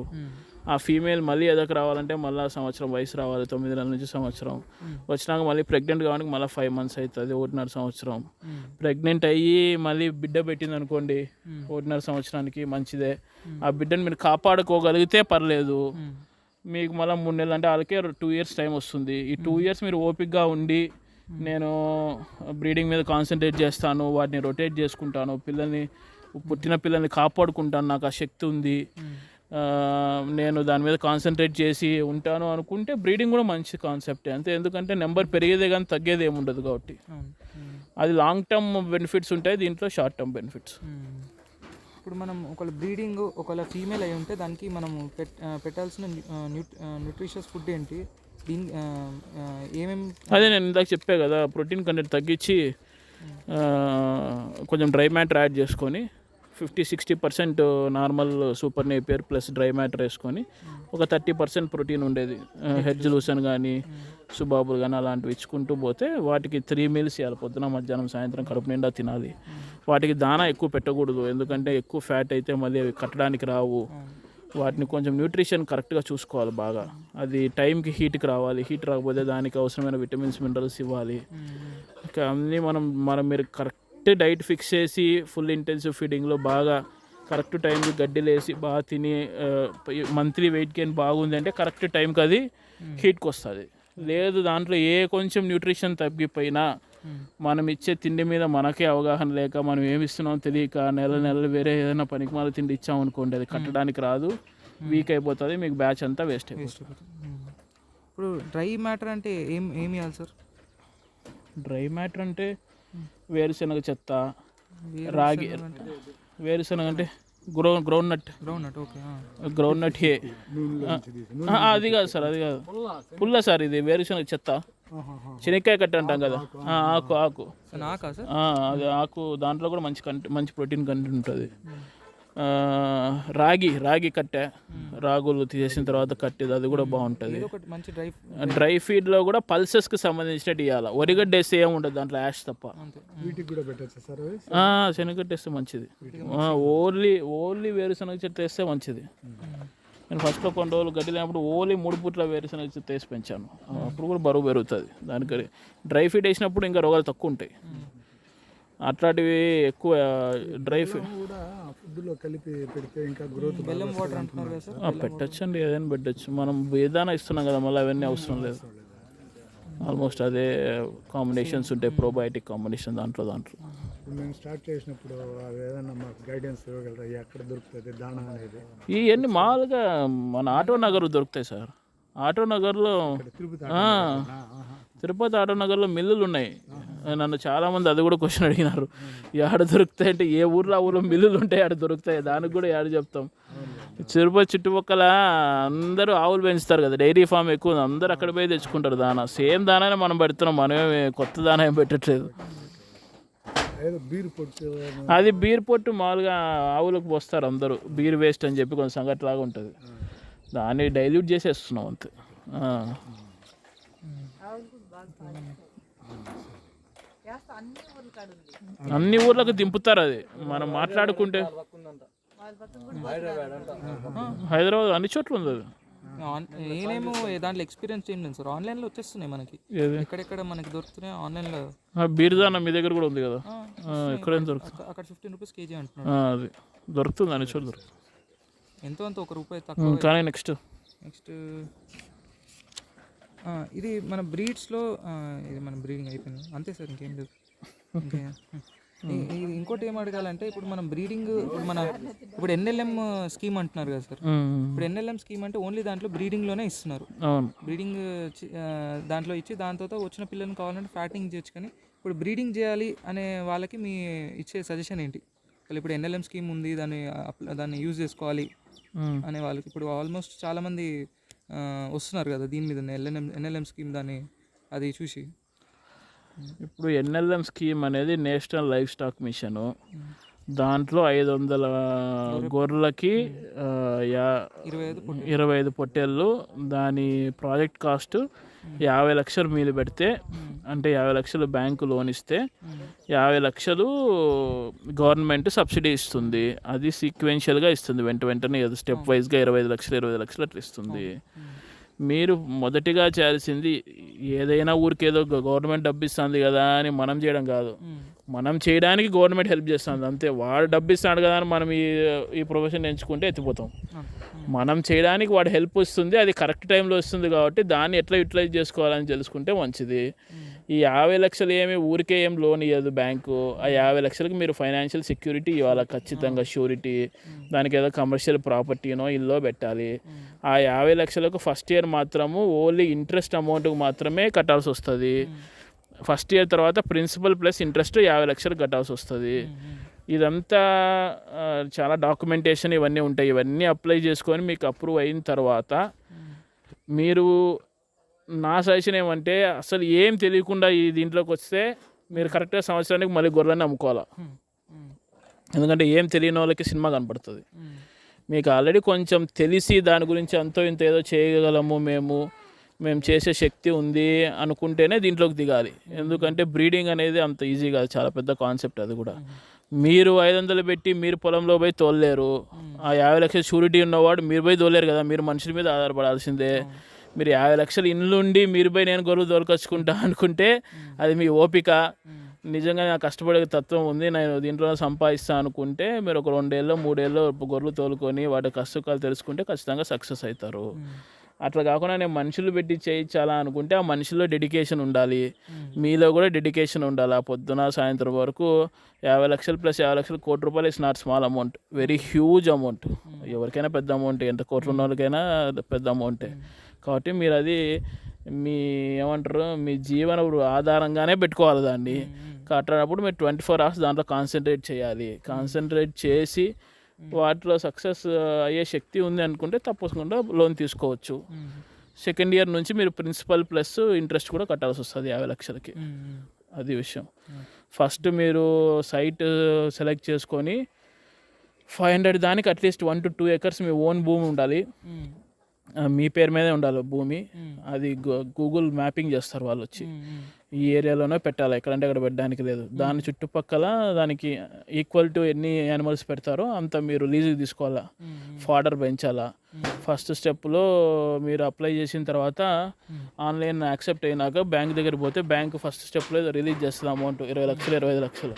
Speaker 1: ఆ ఫీమేల్ మళ్ళీ ఎదకు రావాలంటే మళ్ళీ సంవత్సరం వయసు రావాలి, 9 నెలల నుంచి సంవత్సరం. వచ్చినాక మళ్ళీ ప్రెగ్నెంట్ కావడానికి మళ్ళీ 5 months అవుతుంది, 1.5 సంవత్సరం. ప్రెగ్నెంట్ అయ్యి మళ్ళీ బిడ్డ పెట్టింది అనుకోండి 1.5 సంవత్సరానికి, మంచిదే. ఆ బిడ్డను మీరు కాపాడుకోగలిగితే పర్లేదు. మీకు మళ్ళీ 3 నెలలు అంటే వాళ్ళకే 2 years టైం వస్తుంది. ఈ 2 years మీరు ఓపిక్గా ఉండి నేను బ్రీడింగ్ మీద కాన్సన్ట్రేట్ చేస్తాను, వాటిని రొటేట్ చేసుకుంటాను, పుట్టిన పిల్లల్ని కాపాడుకుంటాను, నాకు ఆ శక్తి ఉంది, నేను దాని మీద కాన్సన్ట్రేట్ చేసి ఉంటాను అనుకుంటే బ్రీడింగ్ కూడా మంచి కాన్సెప్టే. అంతే, ఎందుకంటే నెంబర్ పెరిగేదే కానీ తగ్గేది ఏమి ఉండదు కాబట్టి. అది లాంగ్ టర్మ్ బెనిఫిట్స్ ఉంటాయి, దీంట్లో షార్ట్ టర్మ్ బెనిఫిట్స్.
Speaker 2: ఇప్పుడు మనం ఒకవేళ బ్రీడింగ్ ఒకవేళ ఫీమేల్ అయి ఉంటే దానికి మనము పెట్టాల్సిన న్యూట్రిషియస్ ఫుడ్ ఏంటి, దీని ఏమేమి?
Speaker 1: అదే నేను ఇందాక చెప్పే కదా, ప్రోటీన్ కంటెంట్ తగ్గించి కొంచెం డ్రై మ్యాటర్ యాడ్ చేసుకొని 50-60% normal super Napier plus dry matter వేసుకొని ఒక 30% ప్రోటీన్ ఉండేది హెడ్జ్ లూసన్ కానీ సుబాబులు కానీ అలాంటివి ఇచ్చుకుంటూ పోతే వాటికి 3 meals ఇవ్వాలి, పొద్దున మధ్యాహ్నం సాయంత్రం కడుపు నిండా తినాలి. వాటికి దానా ఎక్కువ పెట్టకూడదు, ఎందుకంటే ఎక్కువ ఫ్యాట్ అయితే మళ్ళీ అవి కట్టడానికి రావు. వాటిని కొంచెం న్యూట్రిషన్ కరెక్ట్గా చూసుకోవాలి బాగా. అది టైంకి హీట్కి రావాలి, హీట్ రాకపోతే దానికి అవసరమైన విటమిన్స్ మినరల్స్ ఇవ్వాలి. ఇంకా అన్నీ మనం మీరు కరెక్ట్ డైట్ ఫిక్స్ చేసి ఫుల్ ఇంటెన్సివ్ ఫీడింగ్లో బాగా కరెక్ట్ టైంకి గడ్డిలు వేసి బాగా తిని మంత్లీ వెయిట్ గెయిన్ బాగుంది అంటే కరెక్ట్ టైంకి అది హీట్కి వస్తుంది. లేదు దాంట్లో ఏ కొంచెం న్యూట్రిషన్ తగ్గిపోయినా మనం ఇచ్చే తిండి మీద మనకే అవగాహన లేక మనం ఏమి ఇస్తున్నామో తెలియక నెలలు వేరే ఏదైనా పనికిమాల తిండి ఇచ్చామనుకోండి, అది కట్టడానికి రాదు, వీక్ అయిపోతుంది, మీకు బ్యాచ్ అంతా వేస్ట్ అయిపోతుంది.
Speaker 2: ఇప్పుడు డ్రై మ్యాటర్ అంటే ఏమి ఇవ్వాలి సార్?
Speaker 1: డ్రై మ్యాటర్ అంటే వేరుశనగ చెత్త, రాగి, వేరుశనగ అంటే groundnut.
Speaker 2: Okay.
Speaker 1: Groundnut hey, అది కాదు సార్, అది కాదు, పుల్ల సార్, ఇది వేరుశనగ చెత్త, శనక్కాయ కట్ట అంటాం కదా, ఆకు అది ఆకు, దాంట్లో కూడా మంచి ప్రోటీన్ కంటెంట్ ఉంటుంది. రాగి కట్టె, రాగులు తీసేసిన తర్వాత కట్టేది, అది కూడా బాగుంటుంది. డ్రై ఫీడ్లో కూడా పల్సెస్కి సంబంధించినట్టు ఇవ్వాలి. వరిగడ్డ వేస్తే ఏముండదు దాంట్లో, యాష్ తప్ప. శనగగడ్డ వేస్తే మంచిది, ఓన్లీ వేరుశనగ చెట్టు వేస్తే మంచిది. నేను ఫస్ట్లో కొన్ని రోజులు గడ్డి లేనప్పుడు ఓన్లీ 3 పూట్ల వేరుశనగ చెట్టు వేసి పెంచాను, అప్పుడు కూడా బరువు పెరుగుతుంది. దానికి డ్రై ఫీడ్ వేసినప్పుడు ఇంకా రోగాలు తక్కువ ఉంటాయి. అట్లాంటివి ఎక్కువ డ్రై ఫీడ్ పెట్టచ్చు అండి, ఏదైనా పెట్టచ్చు. మనం ఏదైనా ఇస్తున్నాం కదా, మళ్ళీ అవన్నీ అవసరం లేదు. ఆల్మోస్ట్ అదే కాంబినేషన్స్ ఉంటాయి, ప్రోబయోటిక్ కాంబినేషన్ దాంట్లో.
Speaker 3: మేము స్టార్ట్ చేసినప్పుడు ఏదైనా మాకు గైడెన్స్ ఇవ్వగలరా, ఎక్కడ దొరుకుతుంది దాణా అనేది?
Speaker 1: ఇవన్నీ మామూలుగా మన ఆటో నగర్ దొరుకుతాయి సార్. ఆటో నగర్లో, తిరుపతి ఆటో నగర్లో మిల్లులు ఉన్నాయి. నన్ను చాలామంది అది కూడా క్వశ్చన్ అడిగినారు, ఆడ దొరుకుతాయి అంటే ఏ ఊర్లో ఆ ఊర్లో మిల్లులు ఉంటాయి, ఆడ దొరుకుతాయి, దానికి కూడా ఆడ చెప్తాం. తిరుపతి చుట్టుపక్కల అందరూ ఆవులు పెంచుతారు కదా, డైరీ ఫామ్ ఎక్కువ, అందరూ అక్కడ పోయి తెచ్చుకుంటారు దానా. సేమ్ దానానే మనం పెడుతున్నాం, మనమే కొత్త దానా ఏం పెట్టట్లేదు. అది బీర్ పొట్టు మామూలుగా ఆవులకు పోస్తారు అందరూ, బీర్ వేస్ట్ అని చెప్పి కొంచెం సంగతి లాగా ఉంటుంది, దాన్ని డైల్యూట్ చేసేస్తున్నాం అంతే. అన్ని ఊర్లకు దింపుతారు, అది మనం మాట్లాడుకుంటే. హైదరాబాద్ అన్ని చోట్ల ఉంది అది.
Speaker 2: నేనేమో దాంట్లో ఎక్స్పీరియన్స్ ఏం లేదు సార్, ఆన్లైన్లో వచ్చేస్తున్నాయి మనకి, ఎక్కడెక్కడ మనకి దొరుకుతున్నాయి ఆన్లైన్లో.
Speaker 1: బీర్దానా మీ దగ్గర కూడా ఉంది కదా, ఎక్కడైనా దొరుకుతుంది,
Speaker 2: అక్కడ 15 రూపీస్ కేజీ అంటున్నాడు.
Speaker 1: అది దొరుకుతుంది, అన్ని చోట్ల దొరుకుతుంది.
Speaker 2: ఎంతో అంత ₹1 తక్కువ.
Speaker 1: కానీ నెక్స్ట్
Speaker 2: ఇది మన బ్రీడ్స్లో, ఇది మన బ్రీడింగ్ అయిపోయింది అంతే సార్, ఇంకేం లేదు. ఇంకోటి ఏం అడగాలంటే, ఇప్పుడు మనం బ్రీడింగ్, ఇప్పుడు NLM స్కీమ్ అంటున్నారు కదా సార్. ఇప్పుడు NLM స్కీమ్ అంటే ఓన్లీ దాంట్లో బ్రీడింగ్లోనే ఇస్తున్నారు. బ్రీడింగ్ దాంట్లో ఇచ్చి దాంతో వచ్చిన పిల్లల్ని కావాలంటే ఫ్యాటింగ్ చేయొచ్చు, కానీ ఇప్పుడు బ్రీడింగ్ చేయాలి అనే వాళ్ళకి మీ ఇచ్చే సజెషన్ ఏంటి? వాళ్ళు ఇప్పుడు ఎన్ఎల్ఎం స్కీమ్ ఉంది, దాన్ని యూజ్ చేసుకోవాలి అనే వాళ్ళకి ఇప్పుడు ఆల్మోస్ట్ చాలామంది వస్తున్నారు కదా దీని మీద ఎన్ఎల్ఎం స్కీమ్ దాన్ని అది చూసి.
Speaker 1: ఇప్పుడు ఎన్ఎల్ఎం స్కీమ్ అనేది నేషనల్ లైఫ్ స్టాక్ మిషను. దాంట్లో 500 గొర్రెలకి 25 పొట్టేళ్ళు. దాని ప్రాజెక్ట్ కాస్ట్ 50 లక్షలు మీరు పెడితే, అంటే 50 లక్షలు బ్యాంకు లోన్ ఇస్తే 50 లక్షలు గవర్నమెంట్ సబ్సిడీ ఇస్తుంది. అది సీక్వెన్షియల్గా ఇస్తుంది, వెంటనే స్టెప్ వైజ్గా 25 లక్షలు అట్లా ఇస్తుంది. మీరు మొదటిగా చేయాల్సింది ఏదైనా ఊరికేదో గవర్నమెంట్ డబ్బు ఇస్తుంది కదా అని మనం చేయడం కాదు. మనం చేయడానికి గవర్నమెంట్ హెల్ప్ చేస్తుంది అంతే. వాడు డబ్బు ఇస్తాడు కదా అని మనం ఈ ప్రొఫెషన్ ఎంచుకుంటే ఎత్తిపోతాం. మనం చేయడానికి వాడు హెల్ప్ వస్తుంది, అది కరెక్ట్ టైంలో వస్తుంది కాబట్టి దాన్ని ఎట్లా యూటిలైజ్ చేసుకోవాలని తెలుసుకుంటే మంచిది. ఈ 50 లక్షలు ఏమి ఊరికే ఏం లోన్ ఇవ్వదు బ్యాంకు. ఆ 50 లక్షలకి మీరు ఫైనాన్షియల్ సెక్యూరిటీ ఇవ్వాలి ఖచ్చితంగా, షూరిటీ. దానికి ఏదో కమర్షియల్ ప్రాపర్టీనో ఇల్లో పెట్టాలి. ఆ 50 లక్షలకు ఫస్ట్ ఇయర్ మాత్రము ఓన్లీ ఇంట్రెస్ట్ అమౌంట్కి మాత్రమే కట్టాల్సి వస్తుంది. ఫస్ట్ ఇయర్ తర్వాత ప్రిన్సిపల్ ప్లస్ ఇంట్రెస్ట్ 50 లక్షలు కట్టాల్సి వస్తుంది. ఇదంతా చాలా డాక్యుమెంటేషన్ ఇవన్నీ ఉంటాయి. ఇవన్నీ అప్లై చేసుకొని మీకు అప్రూవ్ అయిన తర్వాత మీరు, నా సజెషన్ ఏమంటే అసలు ఏం తెలియకుండా ఈ దీంట్లోకి వస్తే మీరు కరెక్ట్గా సంవత్సరానికి మళ్ళీ గొర్రెలను అమ్ముకోవాలి. ఎందుకంటే ఏం తెలియని వాళ్ళకి సినిమా కనపడుతుంది. మీకు ఆల్రెడీ కొంచెం తెలిసి దాని గురించి అంతో ఇంత ఏదో చేయగలము మేము చేసే శక్తి ఉంది అనుకుంటేనే దీంట్లోకి దిగాలి. ఎందుకంటే బ్రీడింగ్ అనేది అంత ఈజీ కాదు, చాలా పెద్ద కాన్సెప్ట్ అది కూడా. మీరు 500 పెట్టి మీరు పొలంలో పోయి తోలలేరు. ఆ 50 లక్షల షూరిటీ ఉన్నవాడు మీరు పోయి తోలేరు కదా, మీరు మనుషుల మీద ఆధారపడాల్సిందే. మీరు 50 లక్షలు ఇల్లుండి మీరు పోయి నేను గొర్రెలు దొరకొచ్చుకుంటా అనుకుంటే అది మీ ఓపిక. నిజంగా నాకు కష్టపడే తత్వం ఉంది, నేను దీంట్లో సంపాదిస్తాను అనుకుంటే మీరు ఒక 2 ఏళ్ళు 3 ఏళ్ళు గొర్రెలు తోలుకొని వాటి కష్టకాలు తెలుసుకుంటే ఖచ్చితంగా సక్సెస్ అవుతారు. అట్లా కాకుండా నేను మనుషులు పెట్టి చేయించాలా అనుకుంటే ఆ మనుషుల్లో డెడికేషన్ ఉండాలి, మీలో కూడా డెడికేషన్ ఉండాలి. ఆ పొద్దున సాయంత్రం వరకు 50 లక్షలు ప్లస్ 50 లక్షలు, ₹1,00,00,000 is not small amount, very huge amount. ఎవరికైనా పెద్ద అమౌంటే, ఎంత కోట్ల ఉన్న వాళ్ళకైనా పెద్ద అమౌంటే. కాబట్టి మీరు అది మీ జీవన ఆధారంగానే పెట్టుకోవాలి దాన్ని. అట్లాంటప్పుడు మీరు 24 hours దాంట్లో కాన్సన్ట్రేట్ చేయాలి. కాన్సన్ట్రేట్ చేసి వాటిలో సక్సెస్ అయ్యే శక్తి ఉంది అనుకుంటే తప్పకుండా లోన్ తీసుకోవచ్చు. సెకండ్ ఇయర్ నుంచి మీరు ప్రిన్సిపల్ ప్లస్ ఇంట్రెస్ట్ కూడా కట్టాల్సి వస్తుంది 50 లక్షలకి. అది విషయం. ఫస్ట్ మీరు సైట్ సెలెక్ట్ చేసుకొని 500 దానికి at least 1 to 2 acres me own భూమి ఉండాలి. మీ పేరు మీదే ఉండాలి భూమి. అది గూగుల్ మ్యాపింగ్ చేస్తారు వాళ్ళు వచ్చి, ఈ ఏరియాలోనే పెట్టాలి, ఎక్కడంటే అక్కడ పెట్టడానికి లేదు. దాని చుట్టుపక్కల దానికి ఈక్వల్ టు ఎన్ని యానిమల్స్ పెడతారో అంత మీరు లీజుకి తీసుకోవాలా, ఫాడర్ పెంచాలా. ఫస్ట్ స్టెప్లో మీరు అప్లై చేసిన తర్వాత ఆన్లైన్ యాక్సెప్ట్ అయినాక బ్యాంక్ దగ్గర పోతే బ్యాంక్ ఫస్ట్ స్టెప్లో రిలీజ్ చేస్తుంది అమౌంట్ 20 లక్షలు 25 లక్షలు.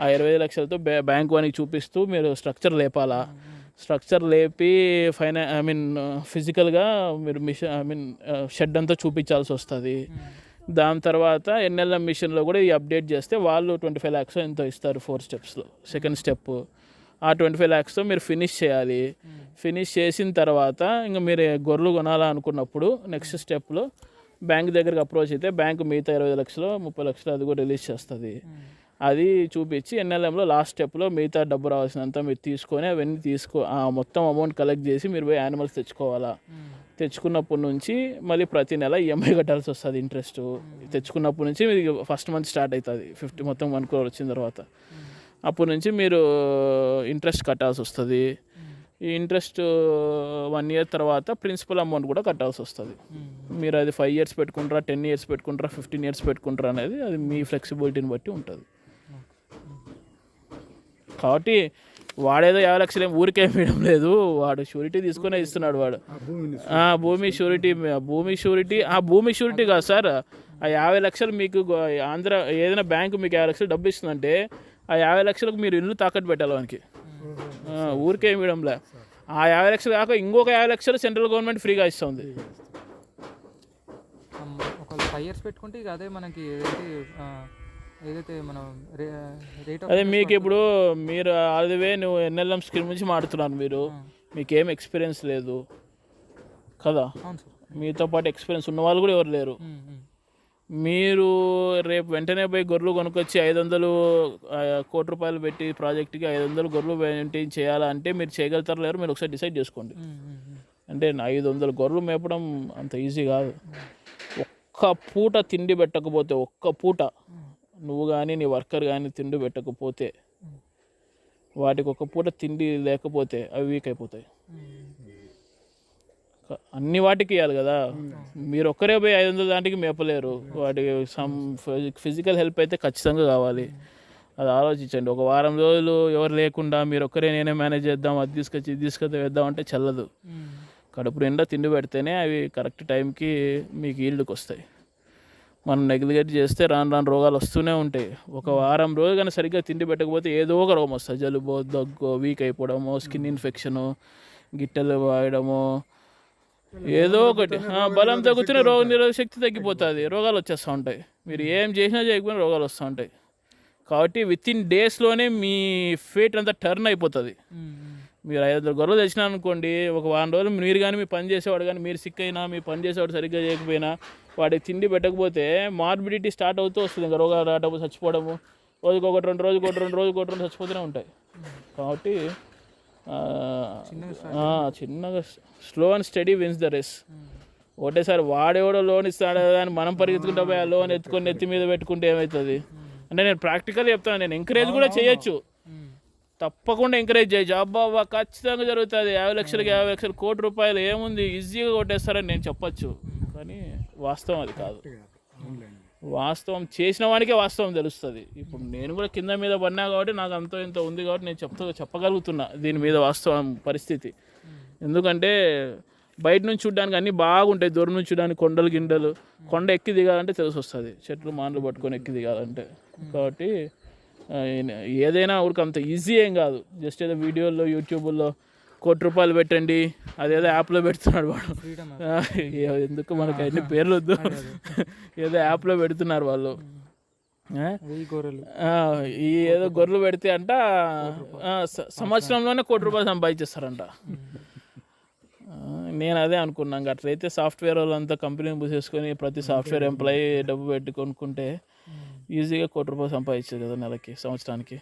Speaker 1: ఆ 25 లక్షలతో బ్యాంక్ వానికి చూపిస్తూ మీరు స్ట్రక్చర్ లేపాలా. స్ట్రక్చర్ లేపి ఫిజికల్గా మీరు షెడ్ అంతా చూపించాల్సి వస్తుంది. దాని తర్వాత ఎన్ఎల్ఎం మిషన్లో కూడా ఈ అప్డేట్ చేస్తే వాళ్ళు 25 lakhs ఎంతో ఇస్తారు 4 steps. సెకండ్ స్టెప్ ఆ 25 lakhsతో మీరు ఫినిష్ చేయాలి. ఫినిష్ చేసిన తర్వాత ఇంకా మీరు గొర్రెలు కొనాలనుకున్నప్పుడు నెక్స్ట్ స్టెప్లో బ్యాంక్ దగ్గరికి అప్రోచ్ అయితే బ్యాంక్ మిగతా 20 లక్షలు 30 లక్షలు అది కూడా రిలీజ్ చేస్తుంది. అది చూపించి ఎన్ఎల్ఎంలో లాస్ట్ స్టెప్లో మిగతా డబ్బు రావాల్సినంత మీరు తీసుకొని అవన్నీ మొత్తం అమౌంట్ కలెక్ట్ చేసి మీరు పోయి యానిమల్స్ తెచ్చుకోవాలా. తెచ్చుకున్నప్పటి నుంచి మళ్ళీ ప్రతి నెల ఈఎంఐ కట్టాల్సి వస్తుంది. ఇంట్రెస్ట్ తెచ్చుకున్నప్పటి నుంచి మీకు ఫస్ట్ మంత్ స్టార్ట్ అవుతుంది. 50 మొత్తం 1 crore వచ్చిన తర్వాత అప్పటి నుంచి మీరు ఇంట్రెస్ట్ కట్టాల్సి వస్తుంది. ఈ ఇంట్రెస్ట్ 1 year తర్వాత ప్రిన్సిపల్ అమౌంట్ కూడా కట్టాల్సి వస్తుంది. మీరు అది 5 years పెట్టుకుంటారా, 10 years పెట్టుకుంటారా, 15 years పెట్టుకుంటారా అనేది అది మీ ఫ్లెక్సిబిలిటీని బట్టి ఉంటుంది. కాబట్టి వాడేదో 50 లక్షలు ఊరికే వేయడం లేదు, వాడు షూరిటీ తీసుకునే ఇస్తున్నాడు. వాడు భూమి షూరిటీ ఆ భూమి షూరిటీ కాదు సార్. ఆ 50 లక్షలు మీకు ఆంధ్ర ఏదైనా బ్యాంకు మీకు 50 లక్షలు డబ్బు ఇస్తుందంటే ఆ 50 లక్షలకు మీరు ఇల్లు తాకట్టు పెట్టాలి వానికి, ఊరికే వేయడంలే. ఆ 50 లక్షలు కాక ఇంకొక 50 లక్షలు సెంట్రల్ గవర్నమెంట్ ఫ్రీగా ఇస్తుంది.
Speaker 2: ఒక 5 years పెట్టుకుంటే ఇక అదే మనకి ఏదైతే మనం
Speaker 1: అదే మీకు ఇప్పుడు మీరు అదివే నువ్వు ఎన్ఎల్ఎం స్కీమ్ నుంచి మాడుతున్నాను, మీకేం ఎక్స్పీరియన్స్ లేదు కదా, మీతో పాటు ఎక్స్పీరియన్స్ ఉన్న వాళ్ళు కూడా ఎవరు లేరు. మీరు రేపు వెంటనే పోయి గొర్రెలు కొనుక్కొచ్చి 500 కోటి రూపాయలు పెట్టి ప్రాజెక్ట్కి 500 గొర్రెలు మెయింటైన్ చేయాలంటే మీరు చేయగలుగుతారు లేరు మీరు ఒకసారి డిసైడ్ చేసుకోండి. అంటే 500 గొర్రెలు మేపడం అంత ఈజీ కాదు. ఒక్క పూట తిండి పెట్టకపోతే, ఒక్క పూట నువ్వు కానీ నీ వర్కర్ కానీ తిండి పెట్టకపోతే, వాటికి ఒక పూట తిండి లేకపోతే అవి వీక్ అయిపోతాయి. అన్ని వాటికి ఇవ్వాలి కదా. మీరు ఒక్కరే పోయి 500 దాంటికి మేపలేరు. వాటికి సమ్ ఫిజికల్ హెల్ప్ అయితే ఖచ్చితంగా కావాలి. అది ఆలోచించండి. ఒక వారం రోజులు ఎవరు లేకుండా మీరు ఒక్కరే నేనే మేనేజ్ చేద్దాం, అది తీసుకొచ్చి ఇది తీసుకొచ్చి వేద్దాం అంటే చల్లదు. కడుపు నిండా తిండి పెడితేనే అవి కరెక్ట్ టైంకి మీకు ఈల్డ్కి వస్తాయి. మనం నెగ్లిగేట్ చేస్తే రాను రాను రోగాలు వస్తూనే ఉంటాయి. ఒక వారం రోజులు కానీ సరిగ్గా తిండి పెట్టకపోతే ఏదో ఒక రోగం వస్తుంది. జలుబు, దగ్గు, వీక్ అయిపోవడము, స్కిన్ ఇన్ఫెక్షను, గిట్టెలు వాయడము, ఏదో ఒకటి బలం తగ్గుతూనే రోగ నిరోధక శక్తి తగ్గిపోతుంది, రోగాలు వచ్చేస్తూ ఉంటాయి. మీరు ఏం చేసినా చేయకపోయినా రోగాలు వస్తూ ఉంటాయి. కాబట్టి విత్ ఇన్ డేస్లోనే మీ ఫేట్ అంతా టర్న్ అయిపోతుంది. మీరు 500 గొర్రెలు తెచ్చినా అనుకోండి, ఒక వారం రోజులు మీరు కానీ మీ పని చేసేవాడు కానీ మీరు సిక్ అయినా, మీ పని చేసేవాడు సరిగ్గా చేయకపోయినా, వాడికి తిండి పెట్టకపోతే మార్బిడిటీ స్టార్ట్ అవుతూ వస్తుంది. ఇంకా రోగాలు రావడము, చచ్చిపోవడము, రోజుకి ఒకటి రెండు రోజుకి చచ్చిపోతూనే ఉంటాయి. కాబట్టి చిన్నగా slow and steady wins the race. ఒకటేసారి వాడేవాడో లోన్ ఇస్తాడు అని మనం పరిగెత్తుకుంటా పోయి ఆ లోన్ ఎత్తుకొని నెత్తి మీద పెట్టుకుంటే ఏమవుతుంది అంటే, నేను ప్రాక్టికల్ చెప్తాను. నేను ఎంకరేజ్ కూడా చేయొచ్చు, తప్పకుండా ఎంకరేజ్ చేయొచ్చు. అబ్బా ఖచ్చితంగా జరుగుతుంది, 50 లక్షలకి 50 లక్షలు, కోటి రూపాయలు ఏముంది ఈజీగా కొట్టేస్తారని నేను చెప్పచ్చు. కానీ వాస్తవం అది కాదు. వాస్తవం చేసిన వాడికే వాస్తవం తెలుస్తుంది. ఇప్పుడు నేను కూడా కింద మీద పడినా కాబట్టి నాకు అంతో ఇంత ఉంది కాబట్టి నేను చెప్పగలుగుతున్నా దీని మీద వాస్తవం పరిస్థితి. ఎందుకంటే బయట నుంచి చూడడానికి అన్నీ బాగుంటాయి, దూరం నుంచి చూడడానికి కొండలు గిండలు, కొండ ఎక్కి దిగాలంటే తెలిసి వస్తుంది, చెట్లు మాన్లు పట్టుకొని ఎక్కి దిగాలంటే. కాబట్టి ఏదైనా ఊరికి అంత ఈజీ ఏం కాదు. జస్ట్ ఏదో వీడియోల్లో యూట్యూబ్లో కోటి రూపాయలు పెట్టండి, అదేదో యాప్లో పెడుతున్నాడు వాడు, ఎందుకు మనకు అన్ని పేర్లు వద్దు, ఏదో యాప్లో పెడుతున్నారు వాళ్ళు. ఈ ఏదో గొర్రెలు పెడితే అంట సంవత్సరంలోనే కోటి రూపాయలు సంపాదించేస్తారంట. నేను అదే అనుకున్నాను, అట్లయితే సాఫ్ట్వేర్ వాళ్ళంతా కంపెనీని మూసేసుకొని ప్రతి సాఫ్ట్వేర్ ఎంప్లాయీ డబ్బు పెట్టి కొనుక్కుంటే ఈజీగా కోటి రూపాయలు సంపాదించారు కదా నెలకి, సంవత్సరానికి.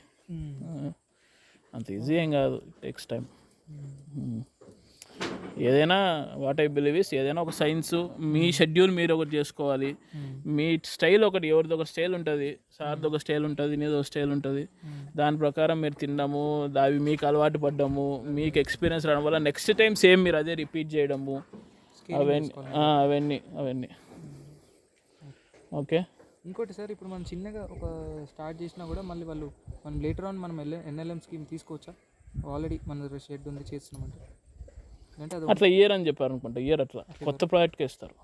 Speaker 1: అంత ఈజీ ఏం కాదు, టేక్స్ టైం. ఏదైనా వాట్ ఐ బిలీవ్ ఇస్ ఏదైనా ఒక సైన్స్, మీ షెడ్యూల్ మీరు ఒకటి చేసుకోవాలి. మీ స్టైల్ ఒకటి, ఎవరిది ఒక స్టైల్ ఉంటుంది, సార్ది ఒక స్టైల్ ఉంటుంది, నీది ఒక స్టైల్ ఉంటుంది. దాని ప్రకారం మీరు తినడము, అవి మీకు అలవాటు పడ్డము, మీకు ఎక్స్పీరియన్స్ రావడం వల్ల నెక్స్ట్ టైం సేమ్ మీరు అదే రిపీట్ చేయడము, అవన్నీ ఓకే.
Speaker 2: ఇంకోటి సార్, ఇప్పుడు మనం చిన్నగా ఒక స్టార్ట్ చేసినా కూడా మళ్ళీ మనం లేటర్ ఆన్ మనం NLM స్కీమ్ తీసుకోవచ్చా? ఆల్రెడీ మన షెడ్ ఉంది చేస్తున్నామంటే అంటే అది
Speaker 1: అట్లా ఇయర్ అని చెప్పారు అనుకుంటా, ఇయర్ అట్లా కొత్త ప్రాజెక్ట్కి ఇస్తారు.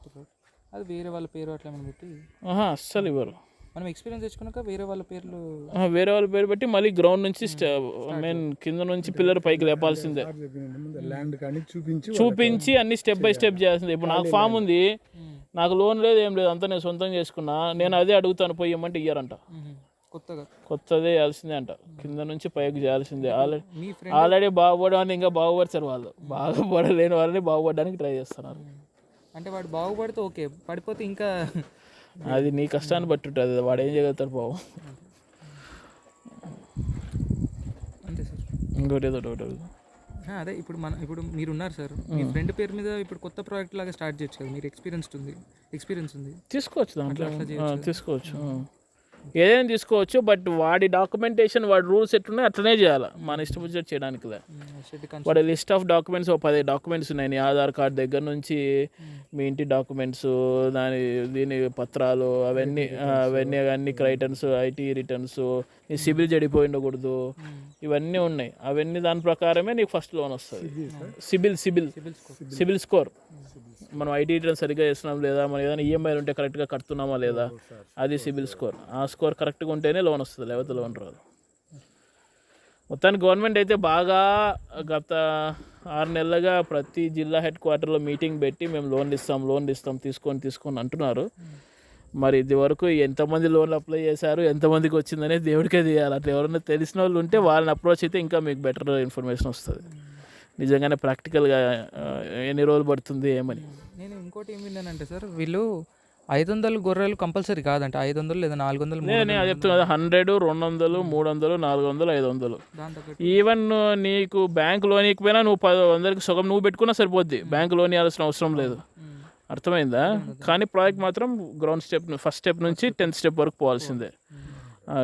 Speaker 2: అది వేరే వాళ్ళ పేరు అట్లా మనం పెట్టి
Speaker 1: అస్సలు ఇవ్వరు.
Speaker 2: మనం ఎక్స్పీరియన్స్ తెచ్చుకున్నాక వేరే వాళ్ళ పేరు
Speaker 1: పెట్టి మళ్ళీ గ్రౌండ్ నుంచి కింద నుంచి పిల్లర్ పైకి లేపాల్సిందే, చూపించి అన్ని స్టెప్ బై స్టెప్ చేయాల్సిందే. ఇప్పుడు నాకు ఫామ్ ఉంది, నాకు లోన్ లేదు ఏం లేదు, అంతా నేను సొంతం చేసుకున్నా, నేను అదే అడుగుతాను పోయి ఇవ్వమంటే ఇయ్యారంట. కొత్తదే చేయాల్సిందే అంట, కింద నుంచి పైకి చేయాల్సిందే. ఆల్రెడీ బాగుపడడానికి ఇంకా బాగుపడతారు వాళ్ళు, బాగుపడలేని వాళ్ళని బాగుపడడానికి ట్రై చేస్తున్నారు.
Speaker 2: అంటే వాడు బాగుపడితే ఓకే, పడిపోతే ఇంకా
Speaker 1: అది నీ కష్టాన్ని బట్టి ఉంటుంది, వాడు ఏం చేయగలుగుతారు బాబు.
Speaker 2: అంతే సార్.
Speaker 1: ఇంకోటి ఏదో
Speaker 2: అదే ఇప్పుడు మీరు ఉన్నారు సార్, మీ ఫ్రెండ్ పేరు మీద ఇప్పుడు కొత్త ప్రాజెక్ట్ లాగా స్టార్ట్ చేయొచ్చు కదా, మీరు ఎక్స్పీరియన్స్ ఉంది
Speaker 1: తీసుకోవచ్చు, దాంట్లో తీసుకోవచ్చు, ఏదైనా తీసుకోవచ్చు. బట్ వాడి డాక్యుమెంటేషన్, వాడి రూల్స్ ఎట్లున్నాయి అట్లనే చేయాలి, మన ఇష్టం వచ్చేది చేయడానికి. వాడి లిస్ట్ ఆఫ్ డాక్యుమెంట్స్ 10 డాక్యుమెంట్స్ ఉన్నాయి. నీ ఆధార్ కార్డ్ దగ్గర నుంచి మీ ఇంటి డాక్యుమెంట్స్, దీని పత్రాలు, అవన్నీ క్రైటన్స్, ఐటీ రిటర్న్స్, నీ సిబిల్ చెడిపోయి ఇవన్నీ ఉన్నాయి. అవన్నీ దాని ప్రకారమే నీకు ఫస్ట్ లోన్ వస్తుంది. సిబిల్ స్కోర్, మనం ఐటీ రిటర్న్ సరిగ్గా చేస్తున్నాం లేదా, మనం ఏదైనా ఈఎంఐలు ఉంటే కరెక్ట్గా కడుతున్నామా లేదా, అది సిబిల్ స్కోర్. ఆ స్కోర్ కరెక్ట్గా ఉంటేనే లోన్ వస్తుంది, లేకపోతే లోన్ రాదు. మొత్తానికి గవర్నమెంట్ అయితే బాగా గత 6 నెలలుగా ప్రతి జిల్లా హెడ్ క్వార్టర్లో మీటింగ్ పెట్టి మేము లోన్ ఇస్తాం తీసుకొని అంటున్నారు. మరి ఇది వరకు ఎంతమంది లోన్లు అప్లై చేశారు, ఎంతమందికి వచ్చిందనే దేవుడికే తీయాలి. అట్లా ఎవరైనా తెలిసిన వాళ్ళు ఉంటే వాళ్ళని అప్రోచ్ అయితే ఇంకా మీకు బెటర్ ఇన్ఫర్మేషన్ వస్తుంది, నిజంగానే ప్రాక్టికల్గా ఎన్ని రోజులు పడుతుంది ఏమని.
Speaker 2: నేను ఇంకోటి ఏం విన్నానంటే సార్, వీళ్ళు 500 గొర్రెలు కంపల్సరీ కాదంటే 500 లేదా 400
Speaker 1: నేను అది చెప్తున్నా కదా, 100, 200, 300, 400, 500.
Speaker 2: దాని తగ్గట్టు
Speaker 1: ఈవెన్ నీకు బ్యాంక్ లోన్ ఇకపోయినా నువ్వు 100కి సగం నువ్వు పెట్టుకున్నా సరిపోద్ది, బ్యాంక్ లోన్ ఇవ్వాల్సిన అవసరం లేదు. అర్థమైందా? కానీ ప్రాజెక్ట్ మాత్రం గ్రౌండ్ స్టెప్, ఫస్ట్ స్టెప్ నుంచి 10th స్టెప్ వరకు పోవాల్సిందే.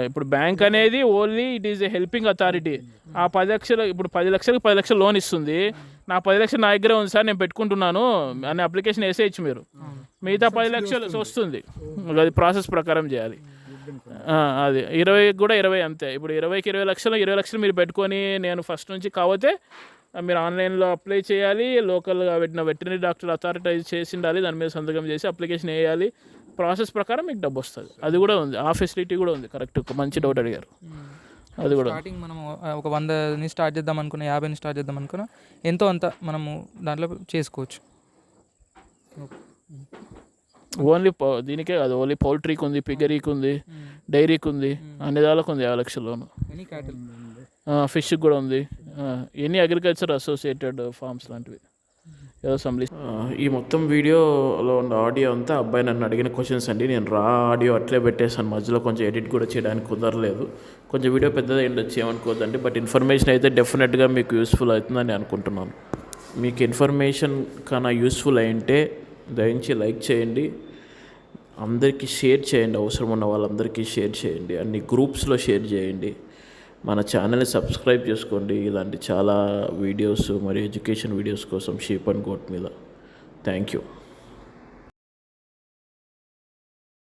Speaker 1: ఇప్పుడు బ్యాంక్ అనేది only it is a helping authority. ఆ 10 లక్షలు, ఇప్పుడు 10 లక్షలకు 10 లక్షలు లోన్ ఇస్తుంది, నా 10 లక్షలు నా దగ్గరే ఉంది సార్ నేను పెట్టుకుంటున్నాను అనే అప్లికేషన్ వేసేయచ్చు మీరు, మిగతా 10 లక్షలు వస్తుంది. అది ప్రాసెస్ ప్రకారం చేయాలి. అది 20కి కూడా 20 అంతే. ఇప్పుడు 20కి 20 లక్షలు, 20 లక్షలు మీరు పెట్టుకొని నేను ఫస్ట్ నుంచి కాకపోతే మీరు ఆన్లైన్లో అప్లై చేయాలి, లోకల్గా పెట్టిన వెటర్నరీ డాక్టర్ అథారిటైజ్ చేసి ఉండాలి, దాని మీద సంతకం చేసి అప్లికేషన్ వేయాలి, ప్రాసెస్ ప్రకారం మీకు డబ్బు వస్తుంది. అది కూడా ఉంది, ఆ ఫెసిలిటీ కూడా ఉంది. కరెక్ట్, మంచి డౌట్ అడిగారు. అది కూడా
Speaker 2: స్టార్టింగ్ మనం ఒక 100ని స్టార్ట్ చేద్దాం అనుకున్నా, 50ని స్టార్ట్ చేద్దాం అనుకున్నా, ఎంతో అంత మనము దాంట్లో చేసుకోవచ్చు.
Speaker 1: ఓన్లీ దీనికే కాదు, ఓన్లీ పౌల్ట్రీకి ఉంది, పిగరీకి ఉంది, డైరీకి ఉంది, అన్ని దానికి ఉంది 50 లక్షల లోను.
Speaker 2: ఎనీ క్యాటిల్,
Speaker 1: ఫిష్కి కూడా ఉంది, ఎనీ అగ్రికల్చర్ అసోసియేటెడ్ ఫార్మ్స్ లాంటివి ఏదో సంబంధించి. ఈ మొత్తం వీడియోలో ఉన్న ఆడియో అంతా అబ్బాయి నన్ను అడిగిన క్వశ్చన్స్ అండి. నేను రా ఆడియో అట్లే పెట్టేసాను, మధ్యలో కొంచెం ఎడిట్ కూడా చేయడానికి కుదరలేదు. కొంచెం వీడియో పెద్దది ఉండొచ్చు, ఏమనుకోవద్దండి. బట్ ఇన్ఫర్మేషన్ అయితే డెఫినెట్గా మీకు యూస్ఫుల్ అవుతుందని అనుకుంటున్నాను. మీకు ఇన్ఫర్మేషన్ కన్నా యూస్ఫుల్ అయింటే దయించి లైక్ చేయండి, అందరికీ షేర్ చేయండి, అవసరం ఉన్న వాళ్ళందరికీ షేర్ చేయండి, అన్ని గ్రూప్స్లో షేర్ చేయండి. మన ఛానల్ని సబ్స్క్రైబ్ చేసుకోండి, ఇలాంటి చాలా వీడియోస్ మరియు ఎడ్యుకేషన్ వీడియోస్ కోసం షీప్ అండ్ గోట్ మీద. Thank you.